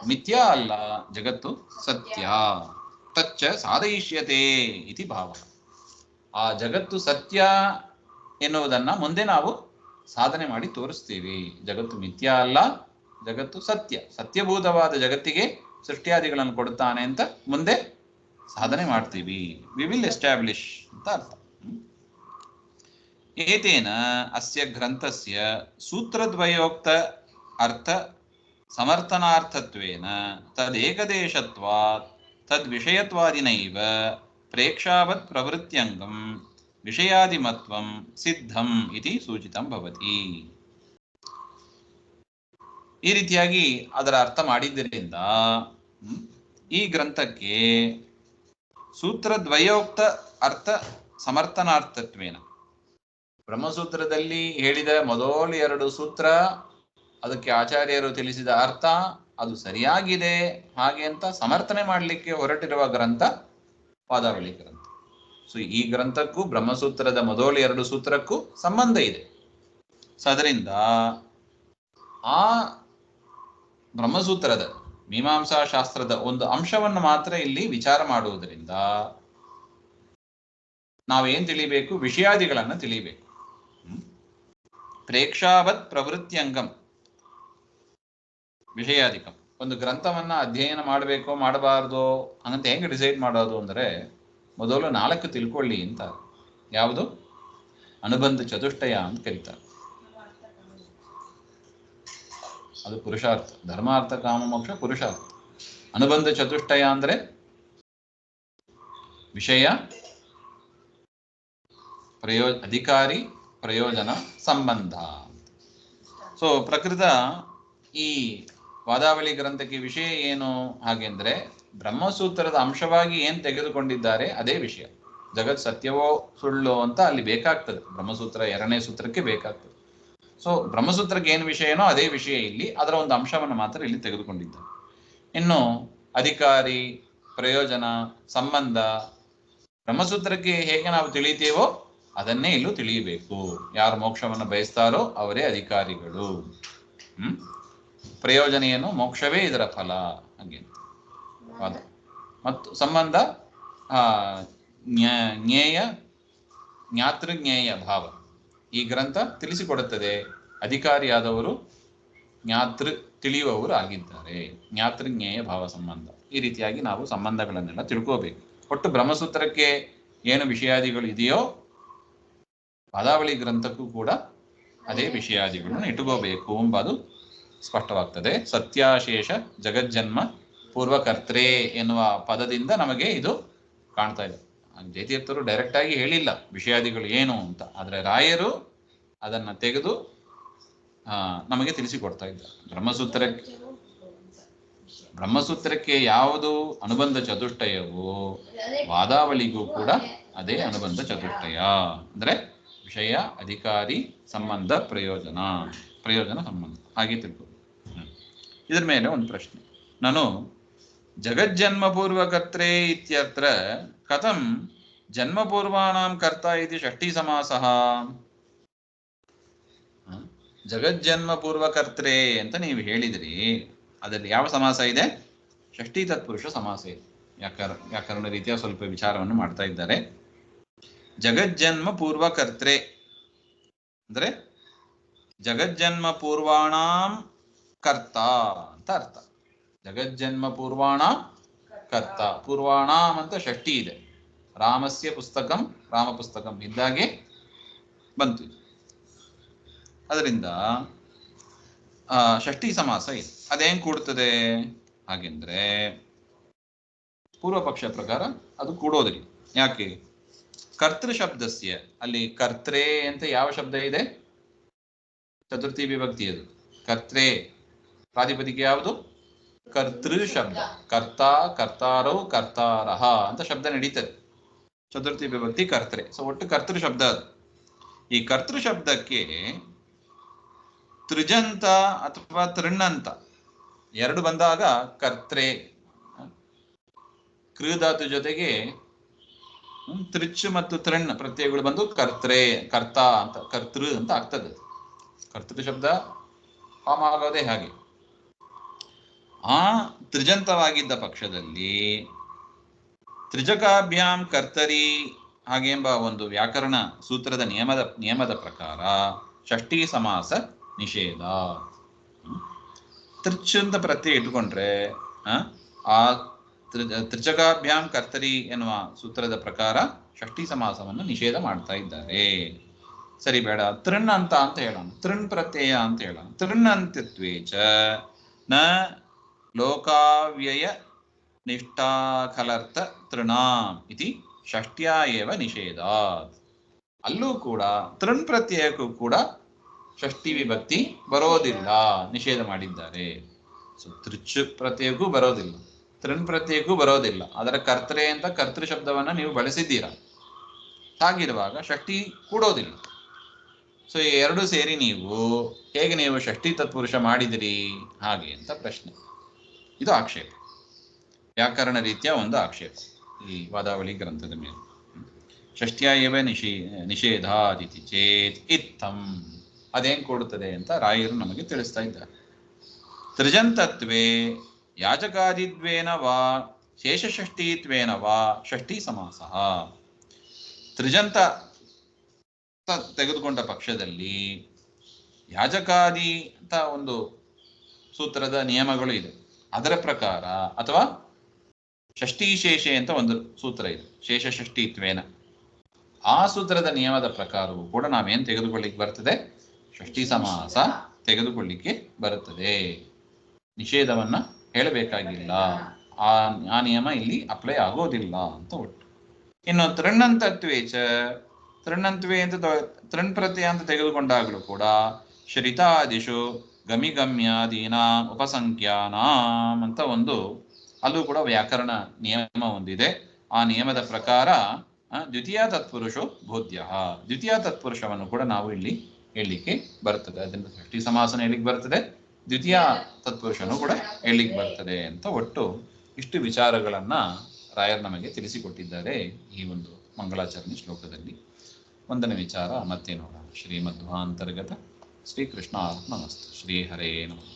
ಮಿಥ್ಯಾ ಅಲ್ಲ, ಜಗತ್ತು ಸತ್ಯ. ತಚ್ಚ ಸಾಧಯಿಷ್ಯತೆ ಇತಿ ಭಾವ. ಆ ಜಗತ್ತು ಸತ್ಯ ಎನ್ನುವುದನ್ನ ಮುಂದೆ ನಾವು ಸಾಧನೆ ಮಾಡಿ ತೋರಿಸ್ತೀವಿ. ಜಗತ್ತು ಮಿಥ್ಯಾ ಅಲ್ಲ, ಜಗತ್ತು ಸತ್ಯ. ಸತ್ಯಭೂತವಾದ ಜಗತ್ತಿಗೆ ಸೃಷ್ಟಿಯಾದಿಗಳನ್ನು ಕೊಡುತ್ತಾನೆ ಅಂತ ಮುಂದೆ ಸಾಧನೆ ಮಾಡ್ತೀವಿ. ವಿ ವಿಲ್ ಎಸ್ಟಾಬ್ಲಿಷ್ ಅಂತ ಅರ್ಥ. ಏತೇನ ಅಸ್ಯ ಗ್ರಂಥಸ್ಯ ಸೂತ್ರದ್ವಯೋಕ್ತ ಅರ್ಥ ಸಮರ್ಥನಾರ್ಥತ್ವೇನ ತದೇಕದೇಶತ್ವಾತ್ ತದ್ವಿಷಯತ್ವಾದಿನೈವ ಪ್ರೇಕ್ಷಾವತ್ ಪ್ರವೃತ್ತ್ಯಂಗಂ ವಿಷಯಾದಿಮತ್ವಂ ಸಿದ್ಧಂ ಇತಿ ಸೂಚಿತಂ ಭವತಿ. ಈ ರೀತಿಯಾಗಿ ಅದರ ಅರ್ಥ ಮಾಡಿದ್ದರಿಂದ ಈ ಗ್ರಂಥಕ್ಕೆ ಸೂತ್ರದ್ವಯೋಕ್ತ ಅರ್ಥ ಸಮರ್ಥನಾರ್ಥತ್ವೇನ, ಬ್ರಹ್ಮಸೂತ್ರದಲ್ಲಿ ಹೇಳಿದ ಮೊದಲು 2 ಸೂತ್ರ, ಅದಕ್ಕೆ ಆಚಾರ್ಯರು ತಿಳಿಸಿದ ಅರ್ಥ ಅದು ಸರಿಯಾಗಿದೆ ಹಾಗೆ ಅಂತ ಸಮರ್ಥನೆ ಮಾಡಲಿಕ್ಕೆ ಹೊರಟಿರುವ ಗ್ರಂಥ ಪಾದಾವಳಿ ಗ್ರಂಥ. ಸೊ ಈ ಗ್ರಂಥಕ್ಕೂ ಬ್ರಹ್ಮಸೂತ್ರದ ಮೊದಲು 2 ಸೂತ್ರಕ್ಕೂ ಸಂಬಂಧ ಇದೆ. ಸೊ ಅದರಿಂದ ಆ ಬ್ರಹ್ಮಸೂತ್ರದ ಮೀಮಾಂಸಾ ಶಾಸ್ತ್ರದ ಒಂದು ಅಂಶವನ್ನು ಮಾತ್ರ ಇಲ್ಲಿ ವಿಚಾರ ಮಾಡುವುದರಿಂದ ನಾವೇನ್ ತಿಳಿಬೇಕು? ವಿಷಯಾದಿಗಳನ್ನು ತಿಳಿಬೇಕು. ಪ್ರೇಕ್ಷಾವತ್ ಪ್ರವೃತ್ತಿಯಂಗಂ ವಿಷಯಾದಿಕಂ. ಒಂದು ಗ್ರಂಥವನ್ನ ಅಧ್ಯಯನ ಮಾಡಬೇಕೋ ಮಾಡಬಾರ್ದು ಅಂತ ಹೆಂಗೆ ಡಿಸೈಡ್ ಮಾಡೋದು ಅಂದರೆ, ಮೊದಲು 4 ತಿಳ್ಕೊಳ್ಳಿ ಅಂತ. ಯಾವುದು? ಅನುಬಂಧ ಚತುಷ್ಟಯ ಅಂತ ಕರೀತಾರೆ. ಅದು ಪುರುಷಾರ್ಥ, ಧರ್ಮಾರ್ಥ ಕಾಮ ಮೋಕ್ಷ ಪುರುಷಾರ್ಥ. ಅನುಬಂಧ ಚತುಷ್ಟಯ ಅಂದ್ರೆ ವಿಷಯ, ಅಧಿಕಾರಿ, ಪ್ರಯೋಜನ, ಸಂಬಂಧ. ಸೊ ಪ್ರಕೃತ ಈ ಪಾದಾವಳಿ ಗ್ರಂಥಕ್ಕೆ ವಿಷಯ ಏನು ಹಾಗೆಂದ್ರೆ, ಬ್ರಹ್ಮಸೂತ್ರದ ಅಂಶವಾಗಿ ಏನ್ ತೆಗೆದುಕೊಂಡಿದ್ದಾರೆ ಅದೇ ವಿಷಯ. ಜಗತ್ ಸತ್ಯವೋ ಸುಳ್ಳು ಅಂತ ಅಲ್ಲಿ ಬೇಕಾಗ್ತದೆ, ಬ್ರಹ್ಮಸೂತ್ರ 2ನೇ ಸೂತ್ರಕ್ಕೆ ಬೇಕಾಗ್ತದೆ. ಸೊ ಬ್ರಹ್ಮಸೂತ್ರಕ್ಕೆ ಏನು ವಿಷಯನೋ ಅದೇ ವಿಷಯ ಇಲ್ಲಿ, ಅದರ ಒಂದು ಅಂಶವನ್ನು ಮಾತ್ರ ಇಲ್ಲಿ ತೆಗೆದುಕೊಂಡಿದ್ದಾರೆ. ಇನ್ನು ಅಧಿಕಾರಿ, ಪ್ರಯೋಜನ, ಸಂಬಂಧ, ಬ್ರಹ್ಮಸೂತ್ರಕ್ಕೆ ಹೇಗೆ ನಾವು ತಿಳಿತೀವೋ ಅದನ್ನೇ ಇಲ್ಲೂ ತಿಳಿಯಬೇಕು. ಯಾರು ಮೋಕ್ಷವನ್ನು ಬಯಸ್ತಾರೋ ಅವರೇ ಅಧಿಕಾರಿಗಳು. ಪ್ರಯೋಜನ ಏನು? ಮೋಕ್ಷವೇ ಇದರ ಫಲ ಹಾಗೆ. ಮತ್ತು ಸಂಬಂಧ ಜ್ಞೇಯ, ಜ್ಞಾತೃಜ್ಞೇಯ ಭಾವ ಈ ಗ್ರಂಥ ತಿಳಿಸಿಕೊಡುತ್ತದೆ. ಅಧಿಕಾರಿಯಾದವರು ಜ್ಞಾತೃ ತಿಳಿಯುವವರು ಆಗಿದ್ದಾರೆ, ಜ್ಞಾತೃಜ್ಞೇಯ ಭಾವ ಸಂಬಂಧ. ಈ ರೀತಿಯಾಗಿ ನಾವು ಸಂಬಂಧಗಳನ್ನೆಲ್ಲ ತಿಳ್ಕೋಬೇಕು. ಒಟ್ಟು ಬ್ರಹ್ಮಸೂತ್ರಕ್ಕೆ ಏನು ವಿಷಯಾದಿಗಳು ಇದೆಯೋ ಪಾದಾವಳಿ ಗ್ರಂಥಕ್ಕೂ ಕೂಡ ಅದೇ ವಿಷಯಾದಿಗಳನ್ನು ಇಟ್ಟುಕೋಬೇಕು ಎಂಬುದು ಸ್ಪಷ್ಟವಾಗ್ತದೆ. ಸತ್ಯಾಶೇಷ ಜಗಜ್ಜನ್ಮ ಪೂರ್ವಕರ್ತೃ ಎನ್ನುವ ಪದದಿಂದ ನಮಗೆ ಇದು ಕಾಣ್ತಾ ಇದೆ. ಜಯತೀರ್ಥರು ಡೈರೆಕ್ಟ್ ಆಗಿ ಹೇಳಿಲ್ಲ ವಿಷಯಾದಿಗಳು ಏನು ಅಂತ, ಆದರೆ ರಾಯರು ಅದನ್ನ ತೆಗೆದು ನಮಗೆ ತಿಳಿಸಿಕೊಡ್ತಾ ಇದ್ದಾರೆ. ಬ್ರಹ್ಮಸೂತ್ರಕ್ಕೆ ಯಾವುದು ಅನುಬಂಧ ಚತುಷ್ಟಯವೋ ವಾದಾವಳಿಗೂ ಕೂಡ ಅದೇ ಅನುಬಂಧ ಚತುಷ್ಟಯ. ಅಂದ್ರೆ ವಿಷಯ, ಅಧಿಕಾರಿ, ಸಂಬಂಧ, ಪ್ರಯೋಜನ ಸಂಬಂಧ ಹಾಗೆ ತಿಳ್ಕೊ. ಇದ್ರ ಮೇಲೆ ಒಂದು ಪ್ರಶ್ನೆ. ನಾನು ಜಗಜ್ಜನ್ಮಪೂರ್ವಕರ್ತ್ರೇ ಇತ್ಯತ್ರ ಕಥಂ ಜನ್ಮಪೂರ್ವಾಣಾಂ ಕರ್ತ ಇತಿ ಷಷ್ಠಿ ಸಮಾಸಃ. ಜಗಜ್ಜನ್ಮಪೂರ್ವಕರ್ತ್ರೇ ಅಂತ ನೀವು ಹೇಳಿದ್ರಿ, ಅದರಲ್ಲಿ ಯಾವ ಸಮಾಸ ಇದೆ? ಷಷ್ಠಿ ತತ್ಪುರುಷ ಸಮಾಸ ಇದೆ. ವ್ಯಾಕರಣ ರೀತಿಯ ಸ್ವಲ್ಪ ವಿಚಾರವನ್ನು ಮಾಡ್ತಾ ಇದ್ದಾರೆ. ಜಗಜ್ಜನ್ಮ ಪೂರ್ವಕರ್ತ್ರೇ ಅಂದ್ರೆ ಜಗಜ್ಜನ್ಮ ಪೂರ್ವಾಣಾಂ ಕರ್ತ ಅಂತ ಅರ್ಥ. ಜಗಜ್ಜನ್ಮ ಪೂರ್ವಾಣಾಂ ಕರ್ತ, ಪೂರ್ವಾಣಾಂ ಅಂತ ಷಷ್ಠಿ ಇದೆ. ರಾಮಸ್ಯ ಪುಸ್ತಕಂ, ರಾಮ ಪುಸ್ತಕಂ ಇದ್ದಾಗೆ ಬಂತು. ಅದರಿಂದ ಷಷ್ಠಿ ಸಮಾಸ ಇದೆ. ಅದೇನ್ ಕೂಡ್ತದೆ ಹಾಗೆಂದ್ರೆ ಪೂರ್ವ ಪಕ್ಷ ಪ್ರಕಾರ ಅದು ಕೂಡೋದ್ರಿ. ಯಾಕೆ? ಕರ್ತೃ ಶಬ್ದಸ್ಯ ಅಲ್ಲಿ ಕರ್ತ್ರೇ ಅಂತ ಯಾವ ಶಬ್ದ ಇದೆ? ಚತುರ್ಥಿ ವಿಭಕ್ತಿ ಅದು. ಕರ್ತ್ರೇ ಪ್ರಾತಿಪದಿಕ ಯಾವುದು? ಕರ್ತೃ ಶಬ್ದ. ಕರ್ತ, ಕರ್ತಾರೌ, ಕರ್ತಾರಹ ಅಂತ ಶಬ್ದ ನಡೀತದೆ. ಚತುರ್ಥಿ ವಿಭಕ್ತಿ ಕರ್ತೃ. ಸೊ ಒಟ್ಟು ಕರ್ತೃ ಶಬ್ದ ಅದು. ಈ ಕರ್ತೃ ಶಬ್ದಕ್ಕೆ ತ್ರಿಜಂತ ಅಥವಾ ತೃಣ್ಣಂತ 2 ಬಂದಾಗ ಕರ್ತ್ರೇ. ಕೃಧಾತು ಜೊತೆಗೆ ತ್ರಿಚ್ ಮತ್ತು ತೃಣ್ ಪ್ರತ್ಯಯಗಳು ಬಂದು ಕರ್ತ್ರೇ, ಕರ್ತ ಅಂತ, ಕರ್ತೃ ಅಂತ ಆಗ್ತದೆ. ಕರ್ತೃ ಶಬ್ದ ಫಾರ್ಮ್ ಆಗೋದೇ ಹಾಗೆ. ಆ ತ್ರಿಜಂತವಾಗಿದ್ದ ಪಕ್ಷದಲ್ಲಿ ತ್ರಿಜಕಾಭ್ಯಾಂ ಕರ್ತರಿ ಹಾಗೆಂಬ ಒಂದು ವ್ಯಾಕರಣ ಸೂತ್ರದ ನಿಯಮದ ಪ್ರಕಾರ ಷಷ್ಠಿ ಸಮಾಸ ನಿಷೇಧ. ತ್ರಿಚ್ ಅಂತ ಪ್ರತ್ಯಯ ಇಟ್ಟುಕೊಂಡ್ರೆ ಆ ತ್ರಿಚಕಾಭ್ಯಾಂ ಕರ್ತರಿ ಎನ್ನುವ ಸೂತ್ರದ ಪ್ರಕಾರ ಷಷ್ಠಿ ಸಮಾಸವನ್ನು ನಿಷೇಧ ಮಾಡ್ತಾ ಇದ್ದಾರೆ. ಸರಿ, ಬೇಡ ತೃಣ್ ಅಂತ ಹೇಳೋಣ, ತೃಣ್ ಪ್ರತ್ಯಯ ಅಂತ ಹೇಳೋಣ. ತೃಣ್ ಅಂತ್ಯತ್ವೇಚ ನ ಲೋಕಾವ್ಯಯ ನಿಷ್ಠಾಖಲರ್ಥ ತೃಣಾಂ ಇತಿ ಷಷ್ಟ್ಯಾ ಏವ ನಿಷೇಧಾತ್. ಅಲ್ಲೂ ಕೂಡ ತೃಣ್ ಪ್ರತ್ಯಯಕ್ಕೂ ಕೂಡ ಷಷ್ಠಿ ವಿಭಕ್ತಿ ಬರೋದಿಲ್ಲ, ನಿಷೇಧ ಮಾಡಿದ್ದಾರೆ. ಸೊ ತೃಚ್ ಪ್ರತ್ಯಯಕ್ಕೂ ಬರೋದಿಲ್ಲ, ತೃಣ್ ಪ್ರತ್ಯಯಕ್ಕೂ ಬರೋದಿಲ್ಲ. ಅದರ ಕರ್ತೃ ಅಂತ ಕರ್ತೃ ಶಬ್ದವನ್ನ ನೀವು ಬಳಸಿದ್ದೀರಾ. ಹಾಗಿರುವಾಗ ಷಷ್ಠಿ ಕೂಡೋದಿಲ್ಲ. ಸೊ ಈ ಎರಡು ಸೇರಿ ಹೇಗೆ ನೀವು ಷಷ್ಠಿ ತತ್ಪುರುಷ ಮಾಡಿದಿರಿ ಹಾಗೆ ಅಂತ ಪ್ರಶ್ನೆ. ಇದು ಆಕ್ಷೇಪ, ವ್ಯಾಕರಣ ರೀತಿಯ ಒಂದು ಆಕ್ಷೇಪ ಈ ವಾದಾವಳಿ ಗ್ರಂಥದ ಮೇಲೆ. ಷಷ್ಠ್ಯ ಏವ ನಿಷೇಧಾದಿತಿ ಚೇತ್ ಇತ್ತಂ, ಅದೇನ್ ಕೊಡುತ್ತದೆ ಅಂತ ರಾಯರು ನಮಗೆ ತಿಳಿಸ್ತಾ ಇದ್ದಾರೆ. ತ್ರಿಜಂತತ್ವೇ ಯಾಜಕಾದಿದ್ವೇನ ವಾ ಶೇಷಷಷ್ಠೀತ್ವೇನ ವಾ ಷಷ್ಠಿ ಸಮಾಸ. ತ್ರಿಜಂತ ತೆಗೆದುಕೊಂಡ ಪಕ್ಷದಲ್ಲಿ ಯಾಜಕಾದಿ ಅಂತ ಒಂದು ಸೂತ್ರದ ನಿಯಮಗಳು ಇದೆ, ಅದರ ಪ್ರಕಾರ, ಅಥವಾ ಷಷ್ಠಿ ಶೇಷೆ ಅಂತ ಒಂದು ಸೂತ್ರ ಇದೆ, ಶೇಷ ಷಷ್ಠಿತ್ವೇನ, ಆ ಸೂತ್ರದ ನಿಯಮದ ಪ್ರಕಾರವೂ ಕೂಡ ನಾವೇನ್ ತೆಗೆದುಕೊಳ್ಳಿಕ್ಕೆ ಬರ್ತದೆ, ಷಷ್ಠಿ ಸಮಾಸ ತೆಗೆದುಕೊಳ್ಳಿಕ್ಕೆ ಬರುತ್ತದೆ. ನಿಷೇಧವನ್ನ ಹೇಳಬೇಕಾಗಿಲ್ಲ, ಆ ನಿಯಮ ಇಲ್ಲಿ ಅಪ್ಲೈ ಆಗೋದಿಲ್ಲ ಅಂತ ಒಟ್ಟು. ಇನ್ನು ತೃಣ್ಣಂತತ್ವೇಚ, ತೃಣ್ಣಂತ್ವೇ ಅಂತ ತೃಣ್ ಪ್ರತ್ಯಯ ಅಂತ ತೆಗೆದುಕೊಂಡಾಗಲೂ ಕೂಡ ಶ್ರಿತಾದಿಷು ಗಮಿಗಮ್ಯಾದೀನ ಉಪಸಂಖ್ಯಾನಾಂ ಅಂತ ಒಂದು, ಅಲ್ಲೂ ಕೂಡ ವ್ಯಾಕರಣ ನಿಯಮ ಒಂದಿದೆ. ಆ ನಿಯಮದ ಪ್ರಕಾರ ದ್ವಿತೀಯ ತತ್ಪುರುಷೋ ಬೋಧ್ಯ, ದ್ವಿತೀಯ ತತ್ಪುರುಷವನ್ನು ಕೂಡ ನಾವು ಇಲ್ಲಿ ಹೇಳಲಿಕ್ಕೆ ಬರ್ತದೆ. ಅದರಿಂದ ಷಷ್ಠಿ ಸಮಾಸನ ಹೇಳಲಿಕ್ಕೆ ಬರ್ತದೆ, ದ್ವಿತೀಯ ತತ್ಪುರುಷನು ಕೂಡ ಹೇಳಲಿಕ್ಕೆ ಬರ್ತದೆ ಅಂತ ಒಟ್ಟು ಇಷ್ಟು ವಿಚಾರಗಳನ್ನ ರಾಯರ್ ನಮಗೆ ತಿಳಿಸಿಕೊಟ್ಟಿದ್ದಾರೆ ಈ ಒಂದು ಮಂಗಳಾಚರಣೆ ಶ್ಲೋಕದಲ್ಲಿ. ಒಂದನೇ ವಿಚಾರ ಮತ್ತೆ ನೋಡೋಣ. ಶ್ರೀಮಧ್ವಾಂತರ್ಗತ ಶ್ರೀಕೃಷ್ಣ ಅರ್ಪಣಮಸ್ತು. ಶ್ರೀ ಹರೇ ನಮಃ.